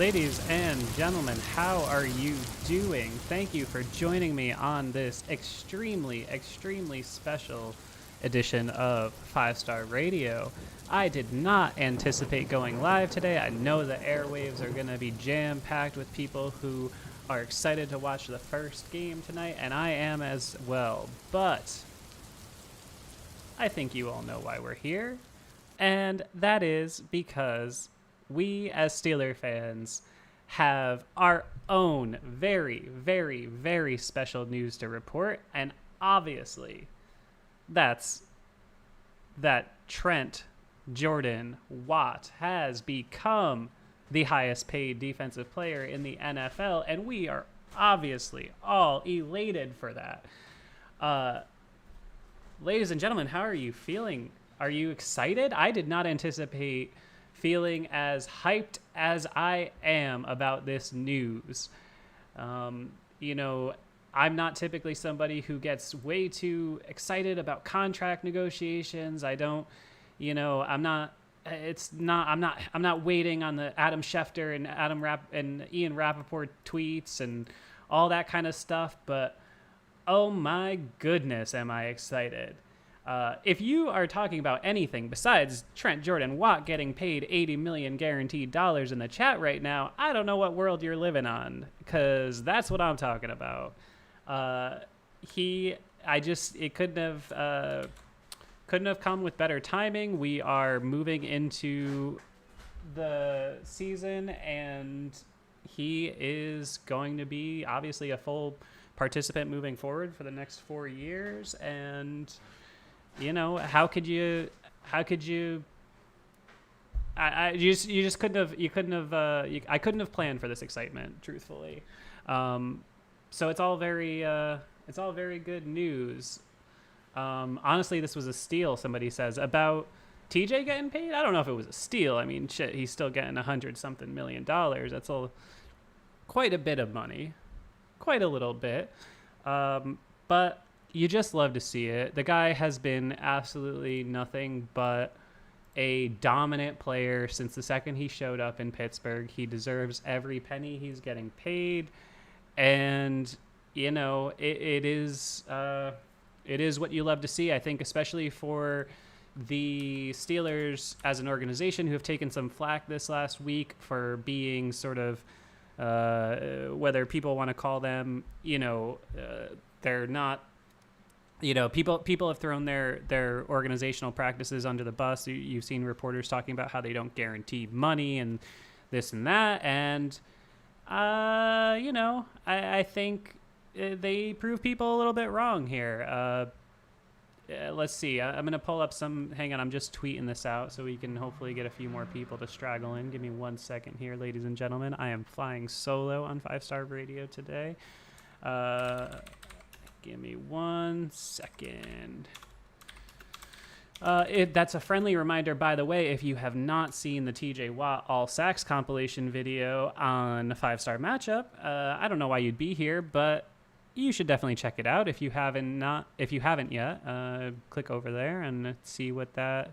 Ladies and gentlemen, how are you doing? Thank you for joining me on this extremely special edition of 5 Star Radio. I did not anticipate going live today. I know the airwaves are going to be jam-packed with people who are excited to watch the first game tonight, and I am as well. But I think you all know why we're here, and that is because we as Steeler fans have our own very special news to report, and obviously that's that Trent Jordan Watt has become the highest paid defensive player in the NFL, and we are obviously all elated for that. Ladies and gentlemen, how are you feeling? Are you excited? I did not anticipate feeling as hyped as I am about this news. You know, I'm not typically somebody who gets way too excited about contract negotiations. I don't, I'm not. I'm not waiting on the Adam Schefter and Ian Rappaport tweets and all that kind of stuff. But oh my goodness, am I excited! If you are talking about anything besides Trent Jordan Watt getting paid $80 million guaranteed dollars in the chat right now, I don't know what world you're living on, because that's what I'm talking about. It couldn't have come with better timing. We are moving into the season, and he is going to be obviously a full participant moving forward for the next 4 years. And how could you you couldn't have I couldn't have planned for this excitement, truthfully. So it's all very good news. Honestly, this was a steal, somebody says, about TJ getting paid. I don't know if it was a steal. I mean, shit, he's still getting $100-something million. That's quite a bit of money, quite a little bit. But you just love to see it. The guy has been absolutely nothing but a dominant player since the second he showed up in Pittsburgh. He deserves every penny he's getting paid. And, it is what you love to see, I think, especially for the Steelers as an organization, who have taken some flack this last week for being sort of, whether people want to call them, they're not, people have thrown their organizational practices under the bus. You've seen reporters talking about how they don't guarantee money and this and that. And, I think they prove people a little bit wrong here. Let's see. I'm going to pull up hang on, I'm just tweeting this out so we can hopefully get a few more people to straggle in. Give me 1 second here, ladies and gentlemen. I am flying solo on 5 Star Radio today. Give me 1 second. That's a friendly reminder, by the way, if you have not seen the TJ Watt All Sacks compilation video on 5 Star Matchup, I don't know why you'd be here, but you should definitely check it out. If you haven't yet, click over there and see what that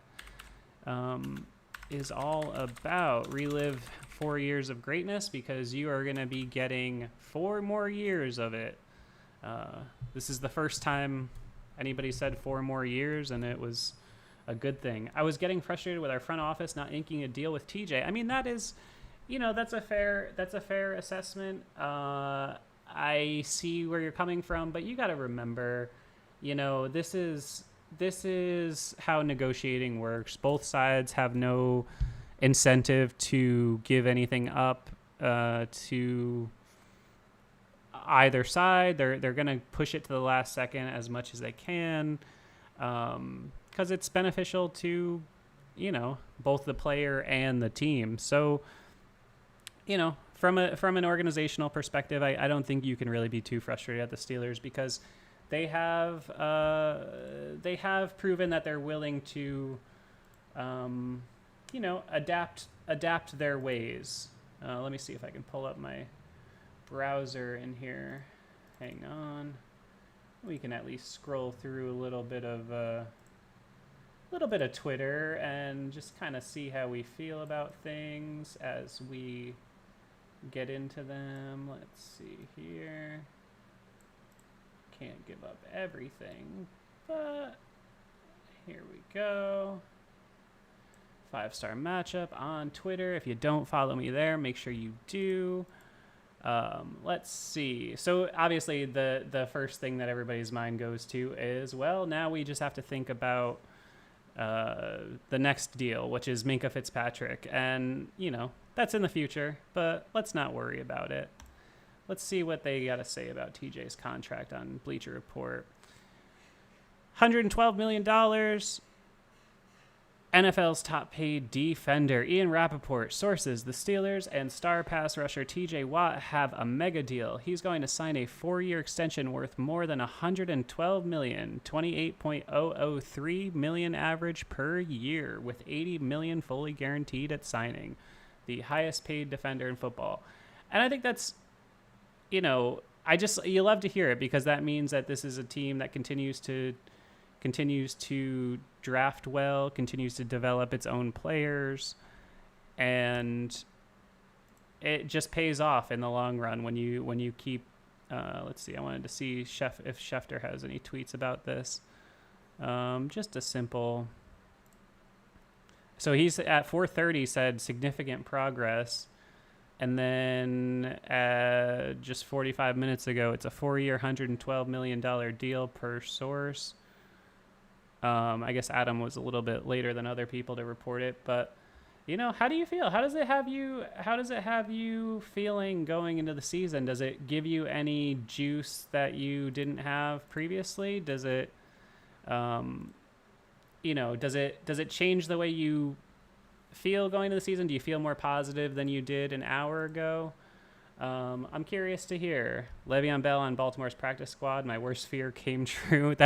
is all about. Relive 4 years of greatness, because you are going to be getting 4 more years of it. This is the first time anybody said 4 more years, and it was a good thing. I was getting frustrated with our front office not inking a deal with TJ. I mean, that is, that's a fair assessment. I see where you're coming from, but you got to remember, this is how negotiating works. Both sides have no incentive to give anything up to either side. They're going to push it to the last second as much as they can, because it's beneficial to, both the player and the team. So, from an organizational perspective, I don't think you can really be too frustrated at the Steelers, because they have proven that they're willing to, adapt their ways. Let me see if I can pull up my browser in here. Hang on. We can at least scroll through a little bit of Twitter and just kind of see how we feel about things as we get into them. Let's see here. Can't give up everything, but here we go. 5-star matchup on Twitter. If you don't follow me there, make sure you do. Let's see. So obviously the first thing that everybody's mind goes to is, well, now we just have to think about the next deal, which is Minkah Fitzpatrick. And, you know, that's in the future, but let's not worry about it. Let's see what they got to say about TJ's contract on Bleacher Report. $112 million. NFL's top paid defender, Ian Rappaport. Sources, the Steelers and star pass rusher TJ Watt have a mega deal. He's going to sign a 4-year extension worth more than $112 million, $28.003 million average per year, with $80 million fully guaranteed at signing. The highest paid defender in football. And I think that's, you know, you love to hear it, because that means that this is a team that continues to draft well, continues to develop its own players, and it just pays off in the long run when you keep let's see, I wanted to see if Schefter has any tweets about this. Just a simple, so he's at 4:30 said significant progress, and then just 45 minutes ago, it's a 4-year $112 million deal per source. I guess Adam was a little bit later than other people to report it, but, you know, how do you feel? How does it have you feeling going into the season? Does it give you any juice that you didn't have previously? Does it, you know, does it change the way you feel going into the season? Do you feel more positive than you did an hour ago? I'm curious to hear. Le'Veon Bell on Baltimore's practice squad. My worst fear came true. If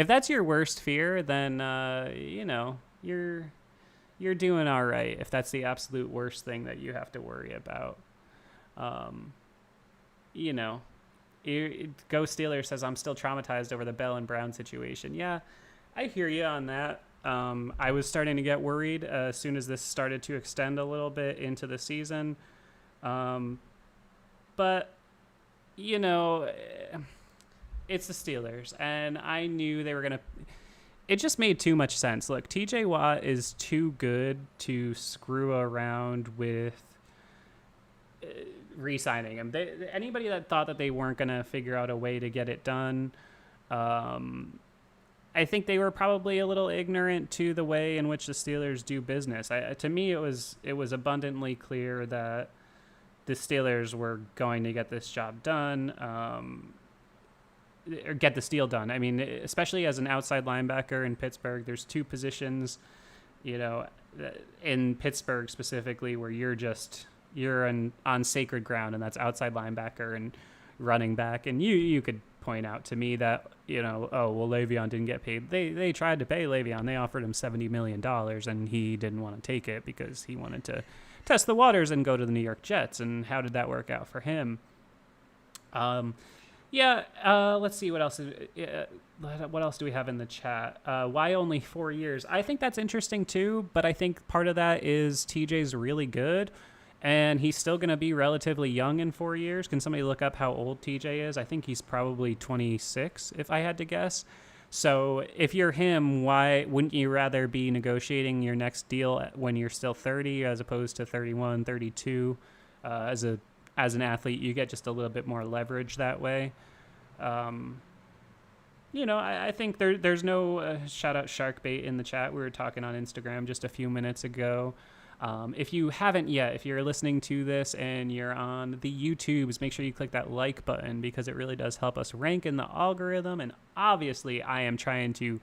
that's your worst fear, then you know, you're doing all right. If that's the absolute worst thing that you have to worry about, you know, Go Steelers says, I'm still traumatized over the Bell and Brown situation. Yeah, I hear you on that. I was starting to get worried as soon as this started to extend a little bit into the season. But, you know, it's the Steelers, and I knew they were going to – it just made too much sense. Look, TJ Watt is too good to screw around with re-signing him. Anybody that thought that they weren't going to figure out a way to get it done, I think they were probably a little ignorant to the way in which the Steelers do business. To me, it was abundantly clear that the Steelers were going to get this job done, or get this deal done. I mean, especially as an outside linebacker in Pittsburgh, there's two positions, you know, in Pittsburgh specifically, where you're on sacred ground, and that's outside linebacker and running back. And you could point out to me that, you know, oh, well, Le'Veon didn't get paid. They tried to pay Le'Veon. They offered him $70 million, and he didn't want to take it because he wanted to test the waters and go to the New York Jets. And how did that work out for him? Let's see what else. What else do we have in the chat? Why only 4 years? I think that's interesting too, but I think part of that is TJ's really good, and he's still going to be relatively young in 4 years. Can somebody look up how old TJ is? I think he's probably 26, if I had to guess. So if you're him, why wouldn't you rather be negotiating your next deal when you're still 30 as opposed to 31, 32? As an athlete, you get just a little bit more leverage that way. You know, I think there's no shout out Sharkbait in the chat. We were talking on Instagram just a few minutes ago. If you haven't yet, if you're listening to this and you're on the YouTubes, make sure you click that like button, because it really does help us rank in the algorithm. And obviously, I am trying to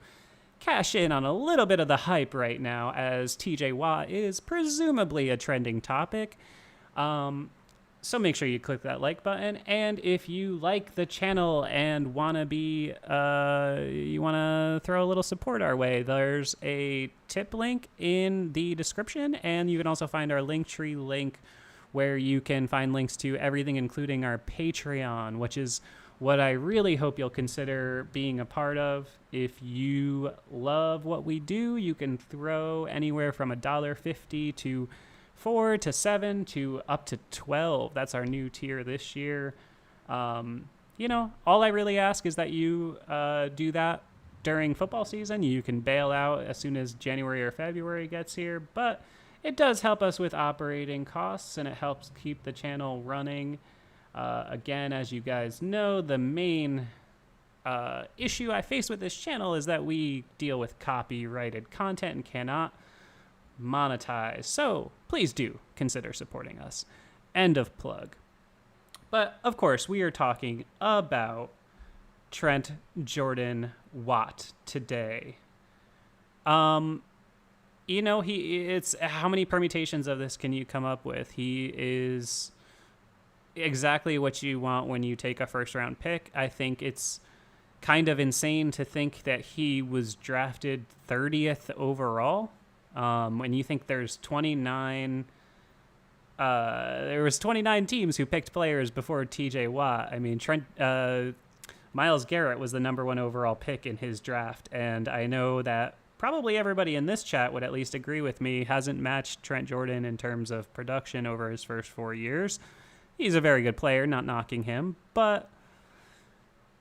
cash in on a little bit of the hype right now, as TJ Watt is presumably a trending topic. So make sure you click that like button. And if you like the channel and want to you want to throw a little support our way, there's a tip link in the description. And you can also find our Linktree link, where you can find links to everything, including our Patreon, which is what I really hope you'll consider being a part of. If you love what we do, you can throw anywhere from $1.50 to 4 to 7 to up to 12. That's our new tier this year. All I really ask is that you do that during football season. You can bail out as soon as January or February gets here, but it does help us with operating costs, and it helps keep the channel running. Again, as you guys know, the main issue I face with this channel is that we deal with copyrighted content and cannot monetize. So please do consider supporting us. End of plug. But of course, we are talking about Trent Jordan Watt today. It's how many permutations of this can you come up with? He is exactly what you want when you take a first round pick. I think it's kind of insane to think that he was drafted 30th overall. When you think there's 29 teams who picked players before TJ Watt. I mean, Myles Garrett was the number 1 overall pick in his draft, and I know that probably everybody in this chat would at least agree with me, hasn't matched Trent Jordan in terms of production over his first 4 years. He's a very good player, not knocking him, but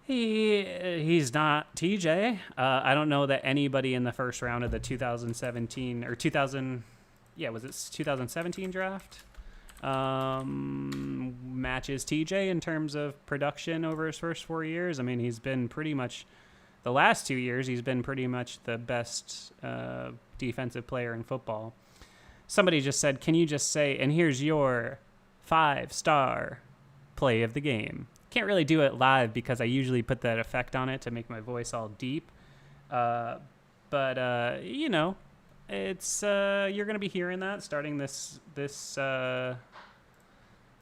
he's not TJ. I don't know that anybody in the first round of the 2017 or 2017 draft matches TJ in terms of production over his first 4 years. I mean, he's been pretty much the last 2 years, he's been pretty much the best defensive player in football. Somebody just said, can you just say, and here's your 5-star play of the game? Can't really do it live because I usually put that effect on it to make my voice all deep. But it's you're gonna be hearing that starting this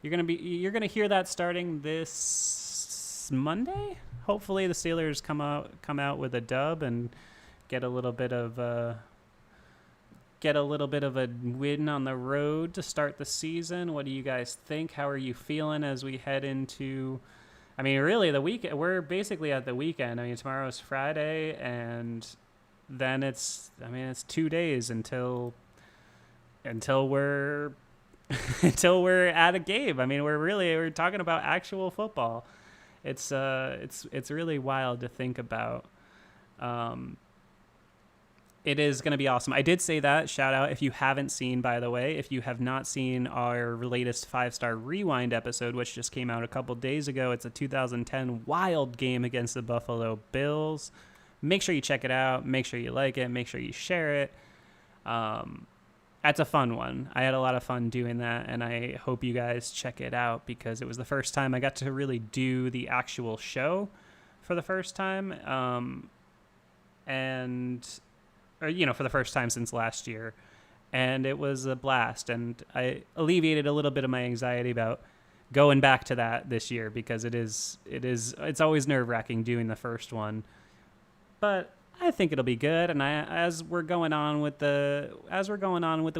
you're gonna hear that starting this Monday. Hopefully the Steelers come out with a dub and get a little bit of a win on the road to start the season. What do you guys think? How are you feeling as we head into, I mean, really the weekend? We're basically at the weekend. I mean, tomorrow's Friday, and then it's 2 days until we're until we're at a game. I mean, we're talking about actual football. It's really wild to think about. It is going to be awesome. I did say that. Shout out if you haven't seen, by the way, if you have not seen our latest 5-star rewind episode, which just came out a couple days ago. It's a 2010 Wild game against the Buffalo Bills. Make sure you check it out. Make sure you like it. Make sure you share it. That's a fun one. I had a lot of fun doing that, and I hope you guys check it out because it was the first time I got to really do the actual show for the first time. For the first time since last year. And it was a blast. And I alleviated a little bit of my anxiety about going back to that this year because it's always nerve-wracking doing the first one. But I think it'll be good. And as we're going on with the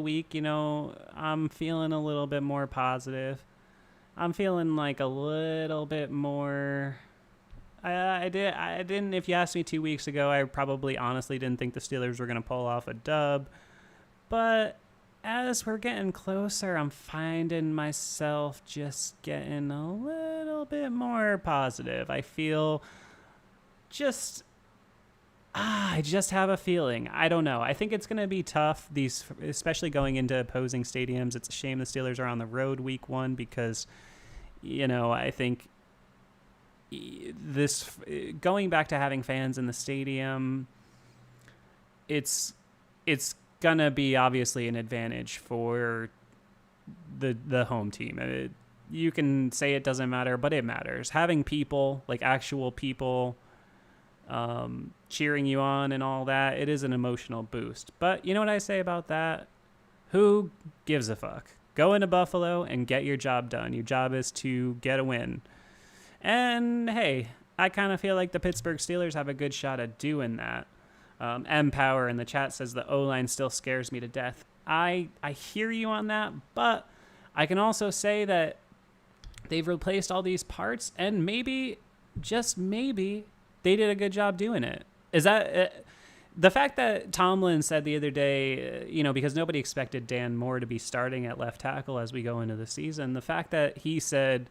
week, I'm feeling a little bit more positive. I'm feeling like a little bit more. I didn't. If you asked me 2 weeks ago, I probably honestly didn't think the Steelers were going to pull off a dub. But as we're getting closer, I'm finding myself just getting a little bit more positive. I feel I just have a feeling. I don't know. I think it's going to be tough, especially going into opposing stadiums. It's a shame the Steelers are on the road week 1 because, I think this going back to having fans in the stadium, it's gonna be obviously an advantage for the home team. You can say it doesn't matter, but it matters. Having people, like actual people, cheering you on and all that, it is an emotional boost. But you know what I say about that? Who gives a fuck? Go into Buffalo and get your job done. Your job is to get a win. And hey, I kind of feel like the Pittsburgh Steelers have a good shot at doing that. M Power in the chat says the O-line still scares me to death. I hear you on that, but I can also say that they've replaced all these parts, and maybe, just maybe, they did a good job doing it. Is that the fact that Tomlin said the other day, because nobody expected Dan Moore to be starting at left tackle as we go into the season, the fact that he said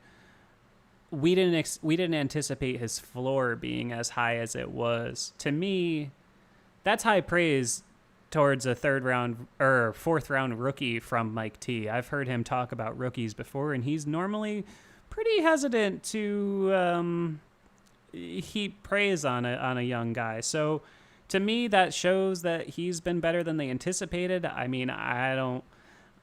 we didn't anticipate his floor being as high as it was, to me, that's high praise towards a fourth round rookie from Mike T. I've heard him talk about rookies before, and he's normally pretty hesitant to heap praise on a young guy. So to me, that shows that he's been better than they anticipated. I mean, I don't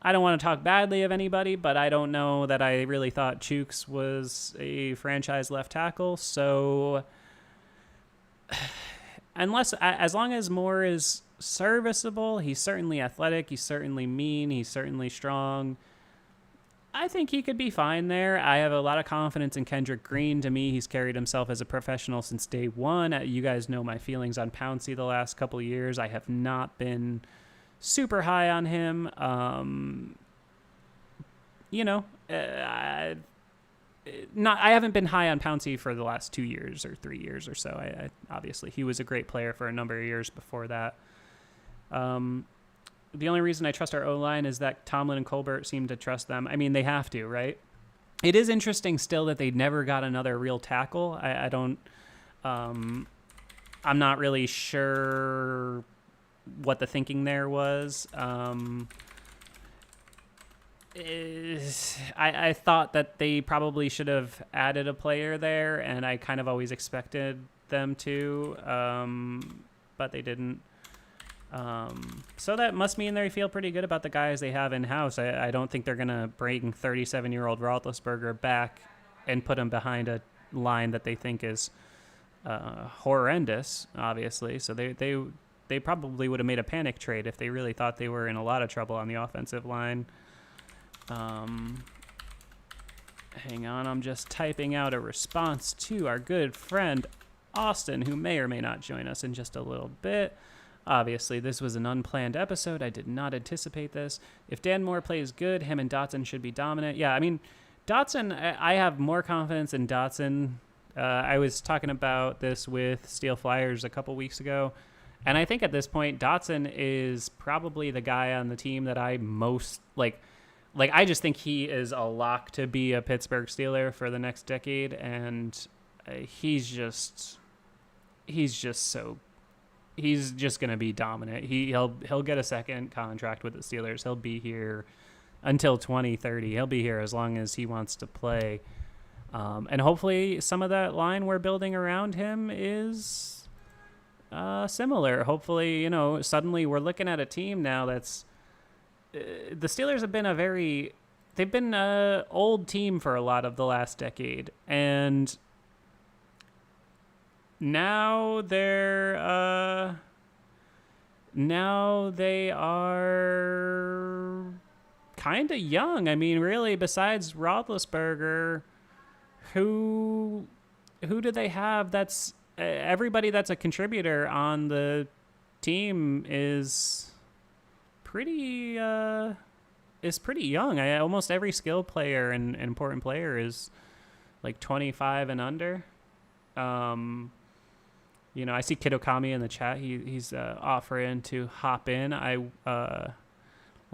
want to talk badly of anybody, but I don't know that I really thought Chooks was a franchise left tackle. So as long as Moore is serviceable, he's certainly athletic, he's certainly mean, he's certainly strong, I think he could be fine there. I have a lot of confidence in Kendrick Green. To me, he's carried himself as a professional since day one. You guys know my feelings on Pouncey the last couple of years. I have not been super high on him. I haven't been high on Pouncey for the last 2 years or 3 years or so. I obviously, he was a great player for a number of years before that. The only reason I trust our O-line is that Tomlin and Colbert seem to trust them. I mean, they have to, right? It is interesting still that they never got another real tackle. I'm not really sure what the thinking there was. I thought that they probably should have added a player there, and I kind of always expected them to, but they didn't. So that must mean they feel pretty good about the guys they have in-house. I don't think they're going to bring 37-year-old Roethlisberger back and put him behind a line that they think is horrendous, obviously. So they probably would have made a panic trade if they really thought they were in a lot of trouble on the offensive line. Hang on, I'm just typing out a response to our good friend Austin, who may or may not join us in just a little bit. Obviously, this was an unplanned episode. I did not anticipate this. If Dan Moore plays good, him and Dotson should be dominant. Yeah, I mean, Dotson, I have more confidence in Dotson. I was talking about this with Steel Flyers a couple weeks ago, and I think at this point, Dotson is probably the guy on the team that I most like. I just think he is a lock to be a Pittsburgh Steeler for the next decade, and he's just going to be dominant. He'll get a second contract with the Steelers. He'll be here until 2030. He'll be here as long as he wants to play. And hopefully some of that line we're building around him is similar. Hopefully, suddenly we're looking at a team now that's the Steelers have been they've been an old team for a lot of the last decade. And now they are kind of young. I mean, really, besides Roethlisberger, who do they have? That's everybody that's a contributor on the team is pretty young. Almost every skill player and important player is like 25 and under. I see Kid Okami in the chat. He's offering to hop in. Let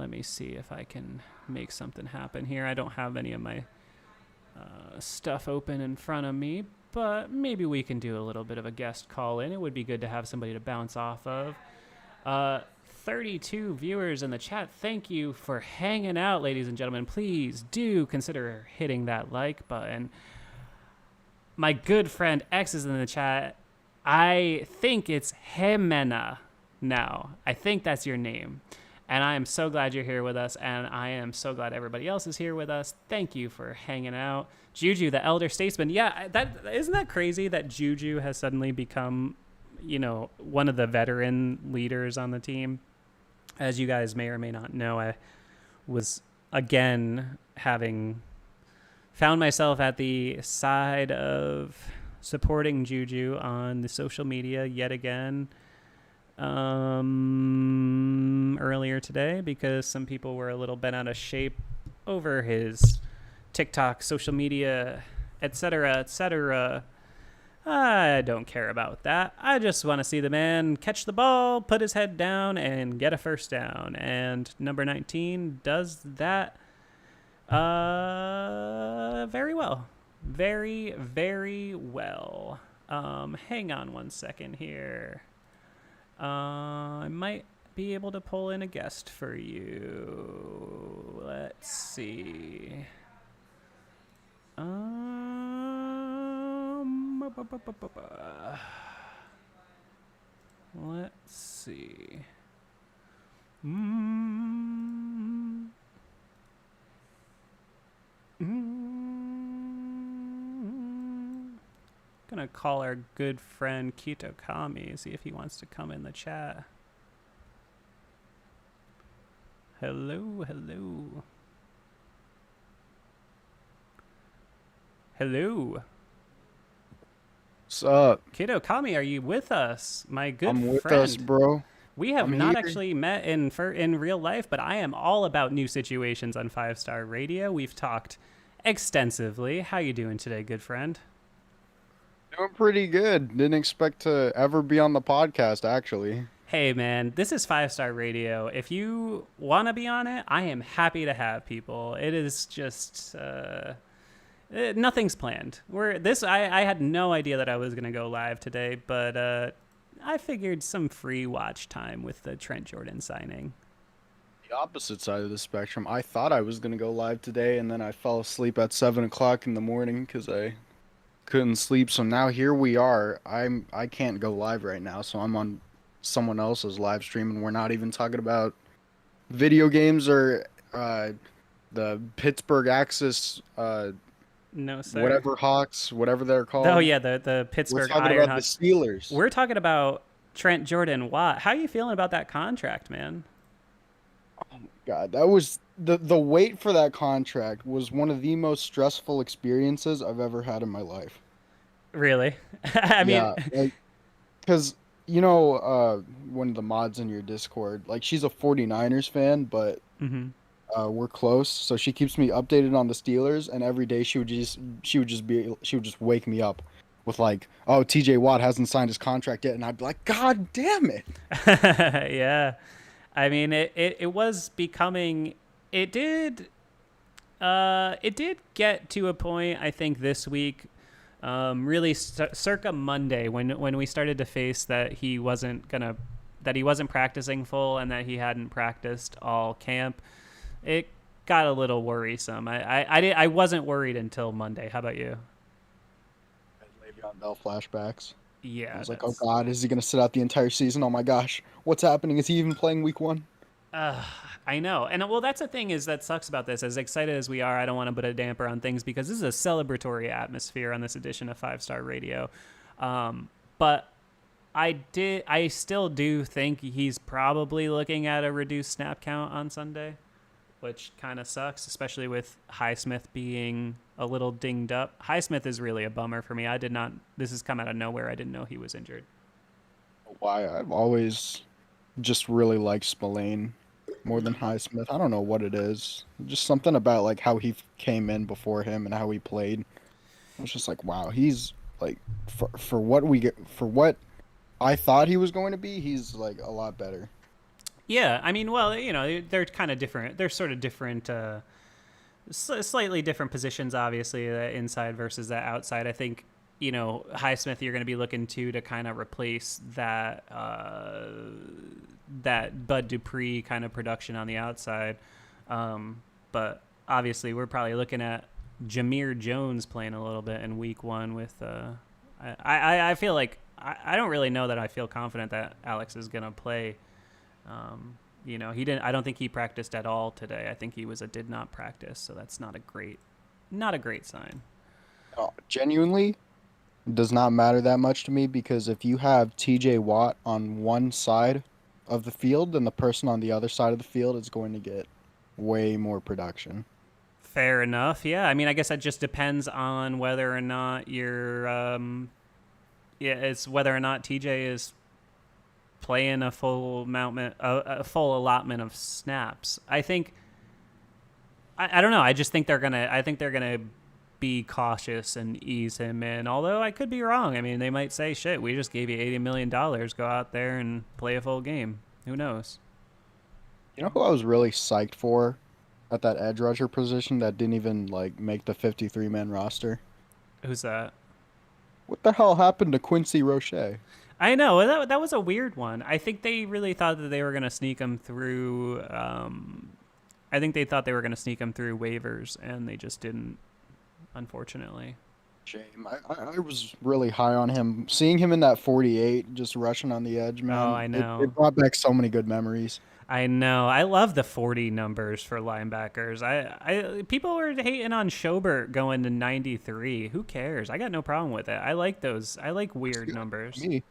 me see if I can make something happen here. I don't have any of my stuff open in front of me, but maybe we can do a little bit of a guest call in. It would be good to have somebody to bounce off of. 32 viewers in the chat. Thank you for hanging out, ladies and gentlemen. Please do consider hitting that like button. My good friend X is in the chat. I think it's Jimena now. I think that's your name. And I am so glad you're here with us, and I am so glad everybody else is here with us. Thank you for hanging out. Juju, the elder statesman. Yeah, isn't that crazy that Juju has suddenly become, one of the veteran leaders on the team? As you guys may or may not know, I was, again, having found myself at the side of supporting Juju on the social media yet again earlier today, because some people were a little bent out of shape over his TikTok, social media, etc., etc. I don't care about that. I just want to see the man catch the ball, put his head down, and get a first down. And number 19 does that very well. Very, very well. Hang on one second here. I might be able to pull in a guest for you. Let's see. Let's see. Gonna call our good friend Kito Kami, see if he wants to come in the chat. Hello, hello. Hello. What's up? Kito Kami, are you with us? My good I'm with friend. us, bro. We have I'm not here. actually met in real life, but I am all about new situations on 5-Star Radio. We've talked extensively. How you doing today, good friend? Doing pretty good. Didn't expect to ever be on the podcast, actually. Hey man, this is 5-Star Radio. If you want to be on it, I am happy to have people. It is just nothing's planned. I had no idea that I was gonna go live today, but I figured some free watch time with the Trent Jordan signing. The opposite side of the spectrum. I thought I was gonna go live today, and then I fell asleep at 7 o'clock in the morning because I couldn't sleep. So now here we are. I can't go live right now, so I'm on someone else's live stream, and we're not even talking about video games or the Pittsburgh Axis, No, sir. whatever Hawks, whatever they're called. Oh yeah, the We're Pittsburgh talking Iron about the Hawks. Steelers. We're talking about Trent Jordan Watt. How are you feeling about that contract, man? God, that was the wait for that contract was one of the most stressful experiences I've ever had in my life. Really? I mean, Yeah, like, because one of the mods in your Discord, like she's a 49ers fan, but mhm. we're close, so she keeps me updated on the Steelers, and every day she would just wake me up with like, oh, TJ Watt hasn't signed his contract yet, and I'd be like, God damn it. Yeah. I mean, it was becoming. It did get to a point, I think, this week, really circa Monday, when we started to face that he wasn't practicing full and that he hadn't practiced all camp. It got a little worrisome. I wasn't worried until Monday. How about you? Le'Veon Bell flashbacks. Yeah, I was like, oh God, is he gonna sit out the entire season? Oh my gosh, what's happening? Is he even playing week 1? I know. And well, that's the thing is that sucks about this. As excited as we are, I don't want to put a damper on things because this is a celebratory atmosphere on this edition of 5-Star Radio. But I still do think he's probably looking at a reduced snap count on Sunday, which kind of sucks, especially with Highsmith being a little dinged up. Highsmith is really a bummer for me. This has come out of nowhere. I didn't know he was injured. Why? I've always just really liked Spillane more than Highsmith. I don't know what it is. Just something about like how he came in before him and how he played. I was just like, wow, he's like for what I thought he was going to be, he's like a lot better. Yeah, I mean, well, they're kind of different. They're sort of different, slightly different positions, obviously, the inside versus the outside. I think, Highsmith, you're going to be looking to kind of replace that Bud Dupree kind of production on the outside. But obviously, we're probably looking at Jameer Jones playing a little bit in week 1 with. I feel like I don't really know that I feel confident that Alex is going to play. He didn't. I don't think he practiced at all today. I think he did not practice, so that's not a great sign. Genuinely, it does not matter that much to me because if you have TJ Watt on one side of the field, then the person on the other side of the field is going to get way more production. Fair enough. Yeah, I mean, I guess that just depends on whether or not it's whether or not TJ is playing a full allotment of snaps. I think. I don't know. I just think they're gonna be cautious and ease him in. Although I could be wrong. I mean, they might say, "Shit, we just gave you $80 million. Go out there and play a full game." Who knows? You know who I was really psyched for at that edge rusher position that didn't even like make the 53-man roster? Who's that? What the hell happened to Quincy Roche? I know that was a weird one. I think they really thought that they were gonna sneak him through. I think they thought they were gonna sneak him through waivers, and they just didn't. Unfortunately. Shame. I was really high on him. Seeing him in that 48, just rushing on the edge, Oh, man, I it, know. it brought back so many good memories. I know. I love the 40 numbers for linebackers. People were hating on Schobert going to 93. Who cares? I got no problem with it. I like those. I like weird numbers. Me.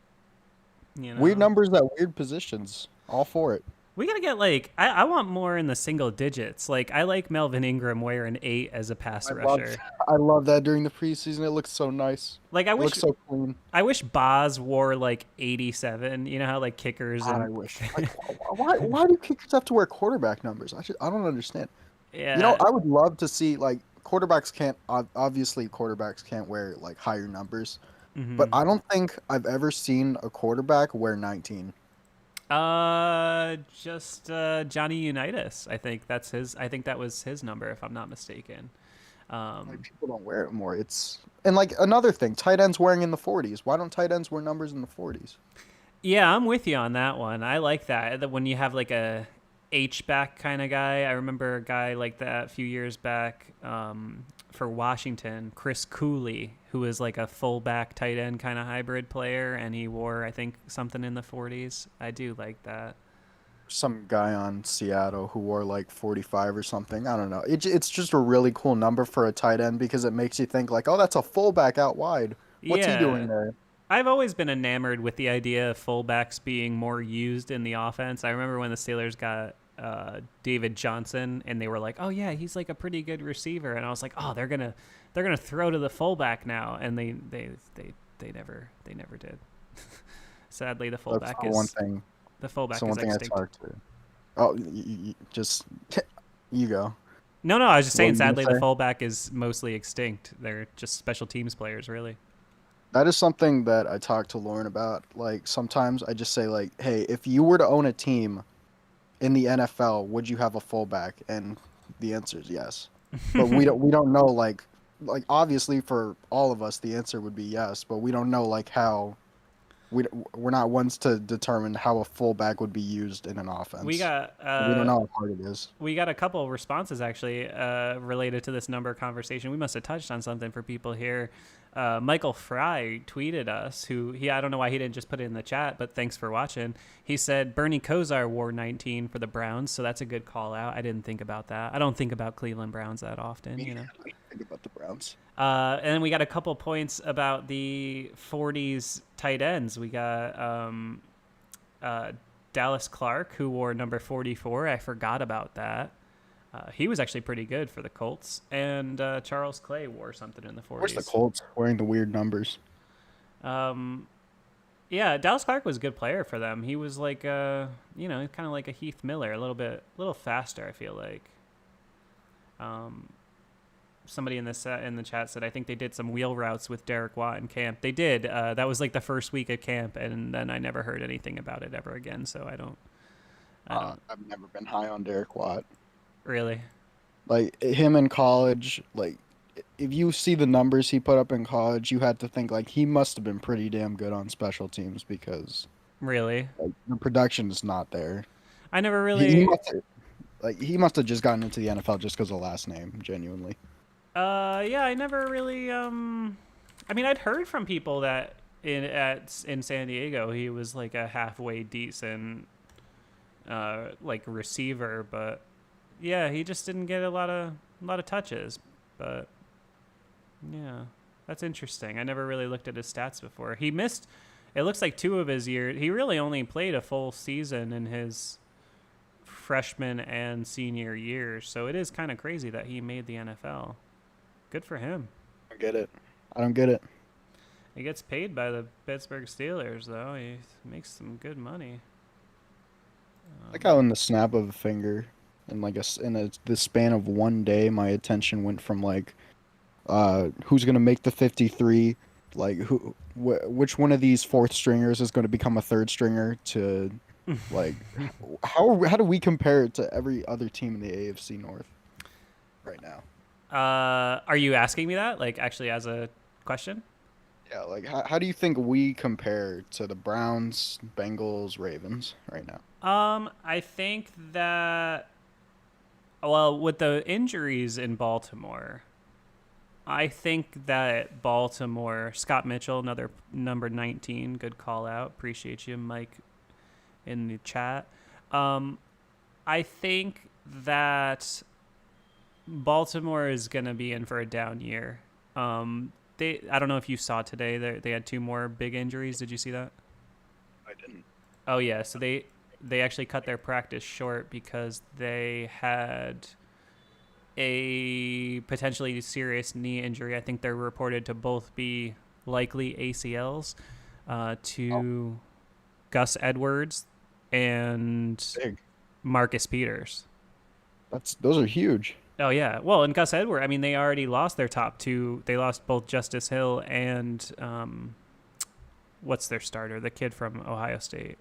You Weird know. numbers at weird positions. All for it. We gotta get like I want more in the single digits. Like I like Melvin Ingram wearing 8 as a pass I love, rusher. I love that during the preseason. It looks so nice. Like It looks so clean. I wish Boz wore like 87. You know how like kickers God, I and wish. Like, why do kickers have to wear quarterback numbers? I don't understand. You know, yeah. I would love to see like quarterbacks can't obviously quarterbacks can't wear like higher numbers, but Hmm. I don't think I've ever seen a quarterback wear 19. Just Johnny Unitas. I think that's his. I think that was his number, if I'm not mistaken. Like Um, people don't wear it more. It's and like another thing, tight ends wearing in the 40s. Why don't tight ends wear numbers in the 40s? yeah, I'm with you on that one. I like that. That when you have like a H back kind of guy. I remember a guy like that a few years back for Washington, Chris Cooley, who was like a fullback tight end kind of hybrid player, and he wore I think something in the 40s. I do like that. Some guy on Seattle who wore like 45 or something. I don't know. It's just a really cool number for a tight end because it makes you think like, oh, that's a fullback out wide. What's he doing Yeah, there? I've always been enamored with the idea of fullbacks being more used in the offense. I remember when the Steelers got David Johnson, and they were like, "Oh yeah, he's like a pretty good receiver," and I was like, "Oh, they're gonna throw to the fullback now," and they never did. Sadly, That's the one thing. the That's fullback the is one thing that's extinct. hard to. Oh, just you go. No, I was just What saying. were you gonna Sadly, the say? fullback is mostly extinct. They're just special teams players, really. That is something that I talk to Lauren about. Like sometimes I just say like, "Hey, if you were to own a team in the NFL, would you have a fullback?" And the answer is yes. But we don't know like obviously for all of us the answer would be yes, but we don't know like how we we're not ones to determine how a fullback would be used in an We offense. got We don't know how hard it is. we got a couple of responses actually related to this number conversation. We must have touched on something for people here. Michael Fry tweeted us, I don't know why he didn't just put it in the chat, but thanks for watching. He said Bernie Kosar wore 19 for the Browns, so that's a good call out. I didn't think about that. I don't think about Cleveland Browns that often, you know. Think about the Browns. And then we got a couple points about the 40s tight ends. We got uh, Dallas Clark, who wore number 44. I forgot about that. He was actually pretty good for the Colts. And Charles Clay wore something in the Where's the 40s. Colts wearing the weird numbers? Um, yeah, Dallas Clark was a good player for them. He was like, kind of like a Heath Miller, a little faster. I feel like. Um, Somebody in the chat said I think they did some wheel routes with Derek Watt in camp. They did. That was like the first week of camp, and then I never heard anything about it ever again. So I don't I've never been high on Derek Watt. really. Like him in college, like if you see the numbers he put up in college, you had to think like he must have been pretty damn good on special teams because Really, like the production is not there. I never He really. must have, like he must have just gotten into the NFL just because of last name, genuinely. Yeah, I never really. I mean, I'd heard from people that in San Diego he was like a halfway decent like receiver, but yeah, he just didn't get a lot of touches. But yeah, that's interesting. I never really looked at his stats before. He missed. It looks like 2 of his years. He really only played a full season in his freshman and senior years, so it is kind of crazy that he made the NFL. Good for him. I don't get it. I don't get it. He gets paid by the Pittsburgh Steelers, though. He makes some good money. Like how in the snap of a finger, in the span of one day, my attention went from like Who's gonna make the 53? Like which one of these fourth stringers is going to become a third stringer to like how do we compare it to every other team in the AFC North right now? Are you asking me that, like, actually as a question? Yeah, like how do you think we compare to the Browns, Bengals, Ravens right now? I think that, well, with the injuries in Baltimore, I think that Baltimore, Scott Mitchell, another number 19, good call out. Appreciate you, Mike, in the chat. Um, I think that Baltimore is going to be in for a down year. I don't know if you saw today, they had two more big injuries. Did you see that? I didn't. Oh yeah, so they actually cut their practice short because they had a potentially serious knee injury. I think they're reported to both be likely ACLs, Oh, to Gus Edwards and big. Marcus Peters. Those are huge. Oh yeah, well, and Gus Edwards. I mean, they already lost their top two. They lost both Justice Hill and what's their starter, the kid from Ohio State,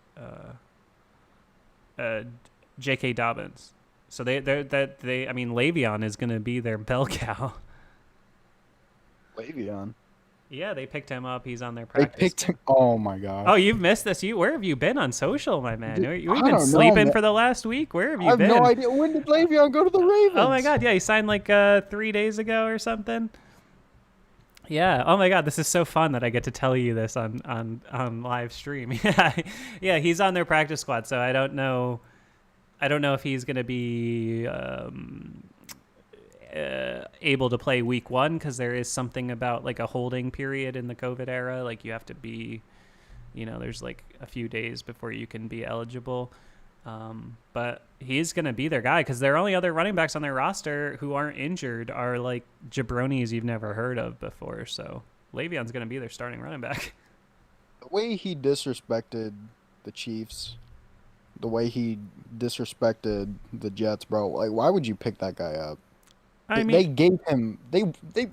uh, J.K. Dobbins. So I mean, Le'Veon is going to be their bell cow. Le'Veon. Yeah, they picked him up. He's on their They practice. picked him. Oh my Oh, gosh. you've missed this. Where have you been on social, my man? Dude, You've I been don't know, sleeping man. for the last week. Where have I you have no been? idea. When did Le'Veon go to the Oh my Ravens? God, yeah, he signed like 3 days ago or something. Yeah. Oh my God, this is so fun that I get to tell you this on live stream. Yeah, yeah, he's on their practice squad, so I don't know. I don't know if he's gonna be able to play week one because there is something about like a holding period in the COVID era. Like you have to be, there's like a few days before you can be eligible. But he's going to be their guy because their only other running backs on their roster who aren't injured are like jabronis you've never heard of before. So Le'Veon's going to be their starting running back. The way he disrespected the Chiefs, the way he disrespected the Jets, bro. Like, why would you pick that guy up? I They mean, gave him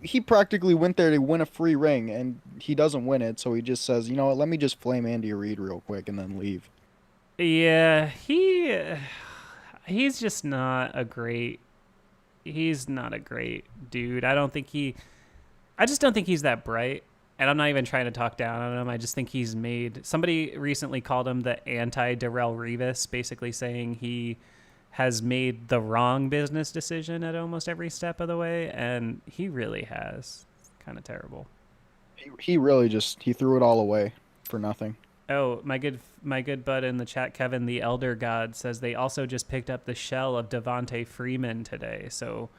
he practically went there to win a free ring, and he doesn't win it, so he just says, you know what, let me just flame Andy Reid real quick and then leave. yeah, he's just not a great. He's not a great dude. I just don't think he's that bright. And I'm not even trying to talk down on him. I just think he's made. Somebody recently called him the anti Darrell Revis, basically saying he has made the wrong business decision at almost every step of the way. And he really has. It's kind of terrible. He really just he threw it all away for nothing. Oh, my good bud in the chat, Kevin the Elder God, says they also just picked up the shell of Devontae Freeman today. So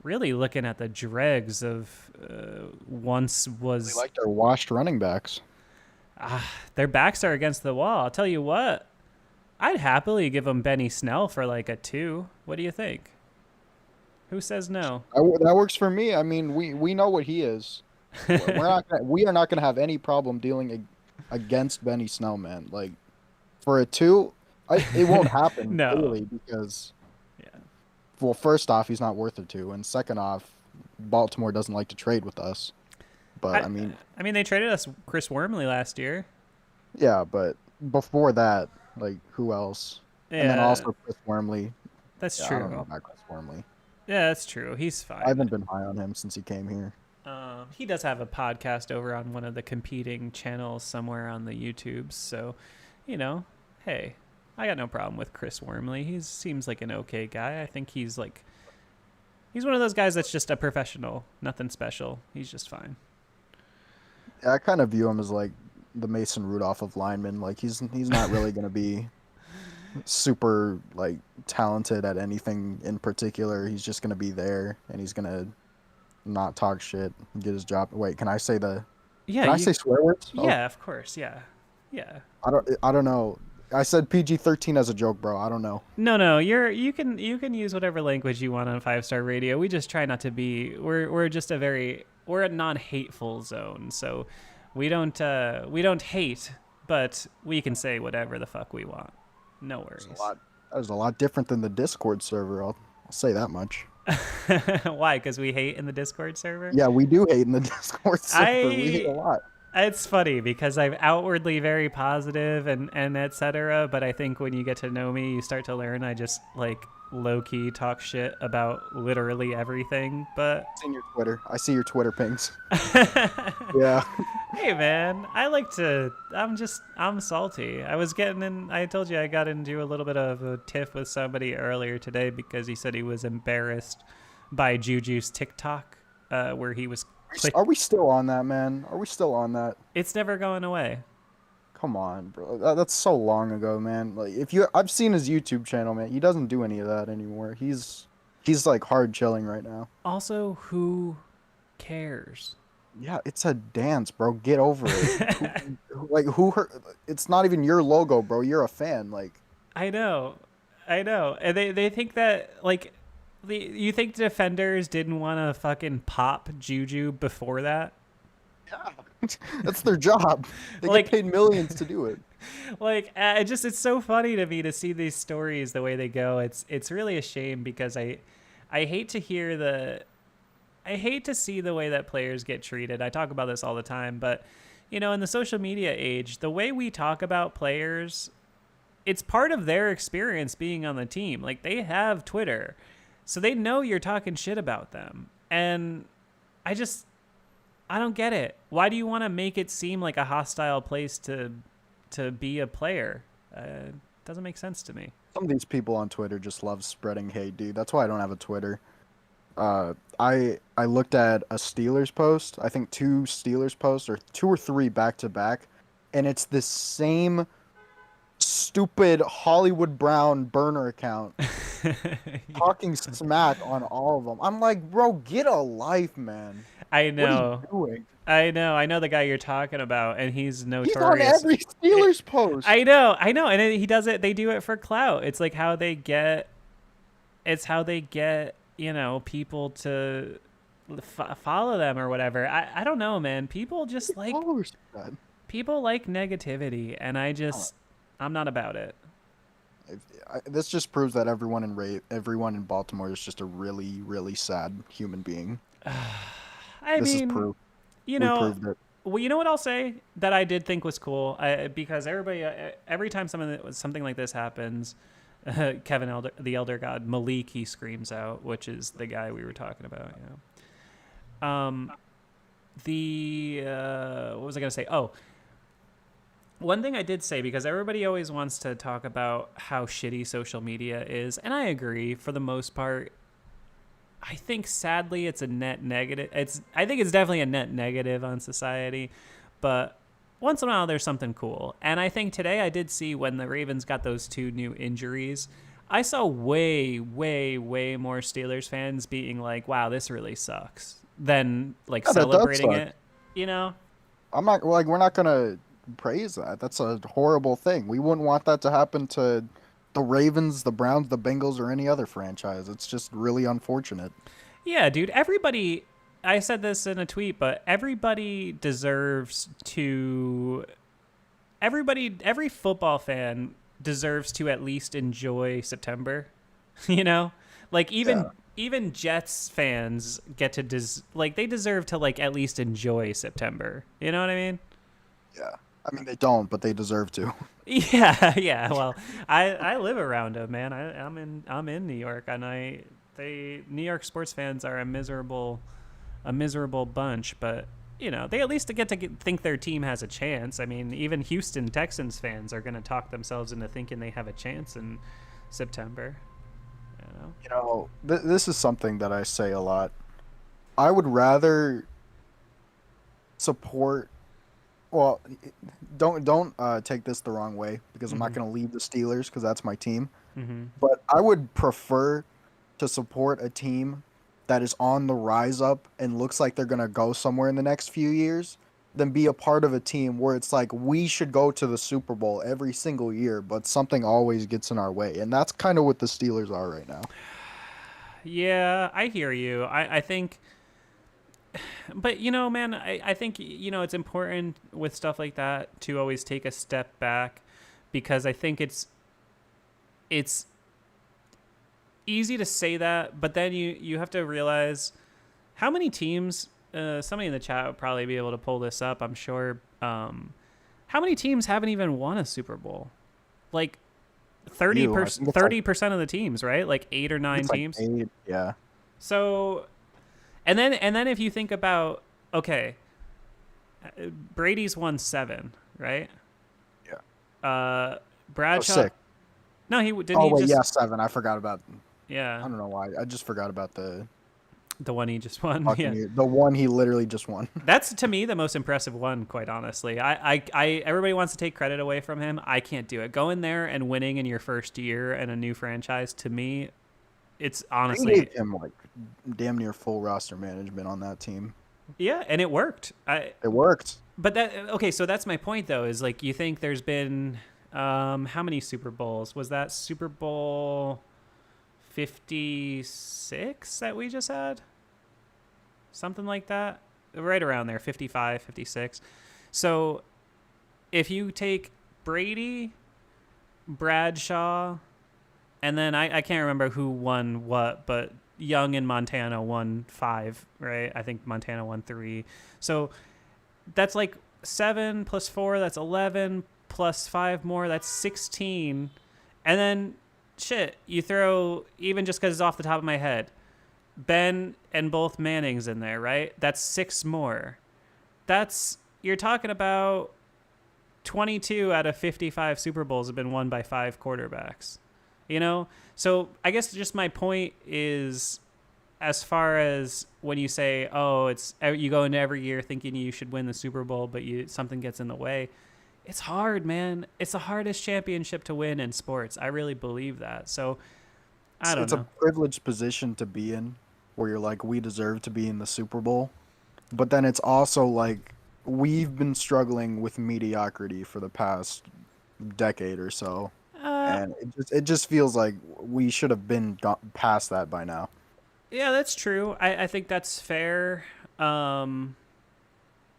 really looking at the dregs of once They was like their washed running backs. their backs are against the wall. I'll tell you what, I'd happily give them Benny Snell for like a 2. What do you think? Who says no? That works for me. I mean, we know what he is. We are not gonna have any problem dealing against Benny Snell, man. Like for a 2, it won't happen No. clearly because Yeah. well, first off, he's not worth a 2, and second off, Baltimore doesn't like to trade with us. But I mean, they traded us Chris Wormley last year. yeah, but before that, like who else? And then Yeah, also Chris Wormley. that's Yeah, I don't know true. about Chris Wormley. Yeah, that's true. He's I fine. haven't been high on him since he came here. He does have a podcast over on one of the competing channels somewhere on the YouTubes. So, hey, I got no problem with Chris Wormley. He seems like an okay guy. I think he's one of those guys that's just a professional, nothing special. He's just fine. Yeah, I kind of view him as like the Mason Rudolph of linemen. Like he's not really gonna be super like talented at anything in particular. He's just gonna be there and he's gonna not talk shit and get his job. Wait, can I say Yeah, can I say swear words? Oh, yeah, of course, yeah, yeah. I don't know. I said PG-13 as a joke, bro. I don't know. No, you can use whatever language you want on 5 Star Radio. We just try not to be. We're a non-hateful zone, so we don't hate, but we can say whatever the fuck we want. No worries. That was a lot different than the Discord server. I'll say that much. Why? Because we hate in the Discord server. Yeah, we do hate in the Discord server. We hate a I lot. It's funny because I'm outwardly very positive and etc. But I think when you get to know me, you start to learn I just like low key talk shit about literally everything. But It's in your Twitter. I see your Twitter pings. Yeah. hey, man, I like to. I'm salty. I was getting in. I told you I got into a little bit of a tiff with somebody earlier today because he said he was embarrassed by Juju's TikTok, where he was click. Are we still on that, man? Are we still on that? It's never going away. Come on, bro. That's so long ago, man. Like I've seen his YouTube channel, man. He doesn't do any of that anymore. He's like hard chilling right now. Also, who cares? Yeah, it's a dance, bro. Get over it. Like who hurt? It's not even your logo, bro. You're a fan. Like, I know, I know, and they think that like, you think defenders didn't want to fucking pop Juju before that? yeah, that's their job. They Like, get paid millions to do it. like it's so funny to me to see these stories the way they go. It's really a shame because I hate to hear I hate to see the way that players get treated. I talk about this all the time, but you know, in the social media age, the way we talk about players, it's part of their experience being on the team. Like they have Twitter, so they know you're talking shit about them. And I don't get it. Why do you want to make it seem like a hostile place to be a player? Doesn't make sense to me. Some of these people on Twitter just love spreading hate, dude. That's why I don't have a Twitter. I looked at a Steelers post. I think two Steelers posts or two or three back to back, and it's the same stupid Hollywood Brown burner account talking smack on all of them. I'm like, bro, get a life, man. I know. What are you doing? I know the guy you're talking about, and he's He's notorious. on every Steelers post. I know, and he does it. They do it for clout. It's like how they get. It's how they get people to follow them or whatever. I don't know, man. People just like Followers for that. people like negativity, and I'm not about it. This just proves that everyone in Baltimore is just a really, really sad human being. I This is mean, proof. you We know, proved it. well, you know what I'll say that I did think was cool, because every time something like this happens, Kevin Elder, the Elder God, Malik, he screams out, which is the guy we were talking about. What was I gonna say? Oh, one thing I did say, because everybody always wants to talk about how shitty social media is, and I agree for the most part. I think sadly it's a net negative. I think it's definitely a net negative on society, but once in a while there's something cool. And I think today I did see when the Ravens got those two new injuries, I saw way, way, way more Steelers fans being like, "Wow, this really sucks," than like Yeah, that does celebrating suck. it. You know? We're not gonna praise that. That's a horrible thing. We wouldn't want that to happen to the Ravens, the Browns, the Bengals, or any other franchise. It's just really unfortunate. Yeah, dude. Everybody. I said this in a tweet, but everybody deserves to. Every football fan deserves to at least enjoy September. You know, like Yeah. even Jets fans get to they deserve to like at least enjoy September. You know what I mean? Yeah. I mean, they don't, but they deserve to. Yeah, yeah. Well, I live around them, man. I'm in New York, and New York sports fans are a miserable bunch, but they at least think their team has a chance. I mean, even Houston Texans fans are going to talk themselves into thinking they have a chance in September. This is something that I say a lot. I would rather support. Well, don't take this the wrong way, because I'm not going to leave the Steelers because that's my team. Mm-hmm. But I would prefer to support a team that is on the rise up and looks like they're going to go somewhere in the next few years than be a part of a team where it's like we should go to the Super Bowl every single year, but something always gets in our way. And that's kind of what the Steelers are right now. Yeah, I hear you. I think, but man, I think it's important with stuff like that to always take a step back, because I think it's easy to say that, but then you have to realize how many teams. Somebody in the chat would probably be able to pull this up, I'm sure. How many teams haven't even won a Super Bowl? Like 30% of the teams, right? Like 8 or 9 teams. Like 8, yeah. So, and then if you think about, okay, Brady's won 7, right? Yeah. Bradshaw. 6. No, he didn't. Oh wait, yeah, 7. I forgot about. Yeah. I don't know why. I just forgot about the one he just won. Yeah. the one he literally just won. That's to me the most impressive one, quite honestly. I everybody wants to take credit away from him. I can't do it. Going there and winning in your first year and a new franchise, to me, it's honestly. They gave him like damn near full roster management on that team. Yeah, and it worked. It worked. But okay, so that's my point though. Is like you think there's been how many Super Bowls? Was that Super Bowl 56 that we just had? Something like that, right around there, 55, 56. So if you take Brady, Bradshaw, and then I can't remember who won what, but Young and Montana won 5, right? I think Montana won 3. So that's like 7 plus 4, that's 11, plus 5 more, that's 16. And then, shit, you throw, even just because it's off the top of my head, Ben and both Mannings in there, right? That's 6 more. You're talking about 22 out of 55 Super Bowls have been won by 5 quarterbacks. You know? So I guess just my point is, as far as when you say, oh, it's you go into every year thinking you should win the Super Bowl, but something gets in the way. It's hard, man. It's the hardest championship to win in sports. I really believe that. So I don't know. It's a privileged position to be in, where you're like, we deserve to be in the Super Bowl. But then it's also like, we've been struggling with mediocrity for the past decade or so. And it just feels like we should have been past that by now. Yeah, that's true. I think that's fair. I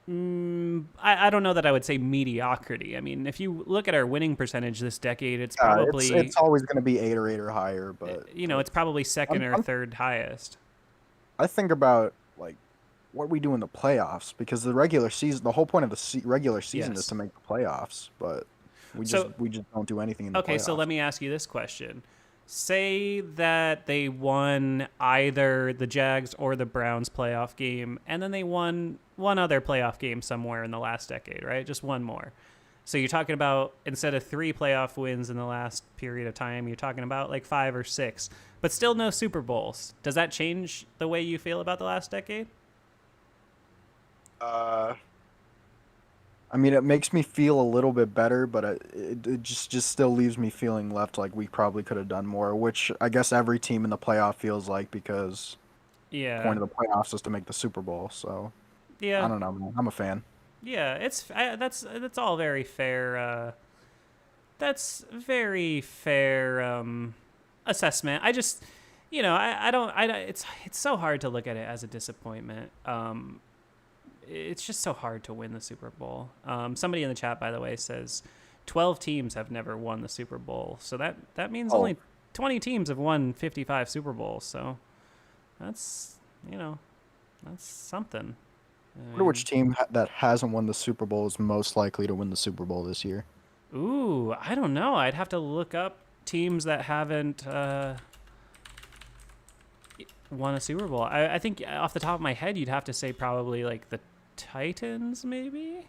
don't know that I would say mediocrity. I mean, if you look at our winning percentage this decade, it's probably... It's always going to be 8 or higher, but... it's probably second or third highest. I think about, like, what we do in the playoffs, because the regular season, the whole point of the regular season is to make the playoffs, but we just don't do anything in the playoffs. Okay, so let me ask you this question. Say that they won either the Jags or the Browns playoff game, and then they won one other playoff game somewhere in the last decade, right? Just one more. So you're talking about, instead of 3 playoff wins in the last period of time, you're talking about like 5 or 6, but still no Super Bowls. Does that change the way you feel about the last decade? I mean, it makes me feel a little bit better, but it just still leaves me feeling left like we probably could have done more, which I guess every team in the playoff feels like, because the point of the playoffs is to make the Super Bowl. So I don't know, man. I'm a fan. Yeah, that's all very fair. That's very fair assessment. I just, it's so hard to look at it as a disappointment. It's just so hard to win the Super Bowl. Somebody in the chat, by the way, says 12 teams have never won the Super Bowl. So that means only 20 teams have won 55 Super Bowls. So that's something. I wonder which team that hasn't won the Super Bowl is most likely to win the Super Bowl this year. Ooh, I don't know. I'd have to look up teams that haven't won a Super Bowl. I think off the top of my head, you'd have to say probably like the Titans, maybe?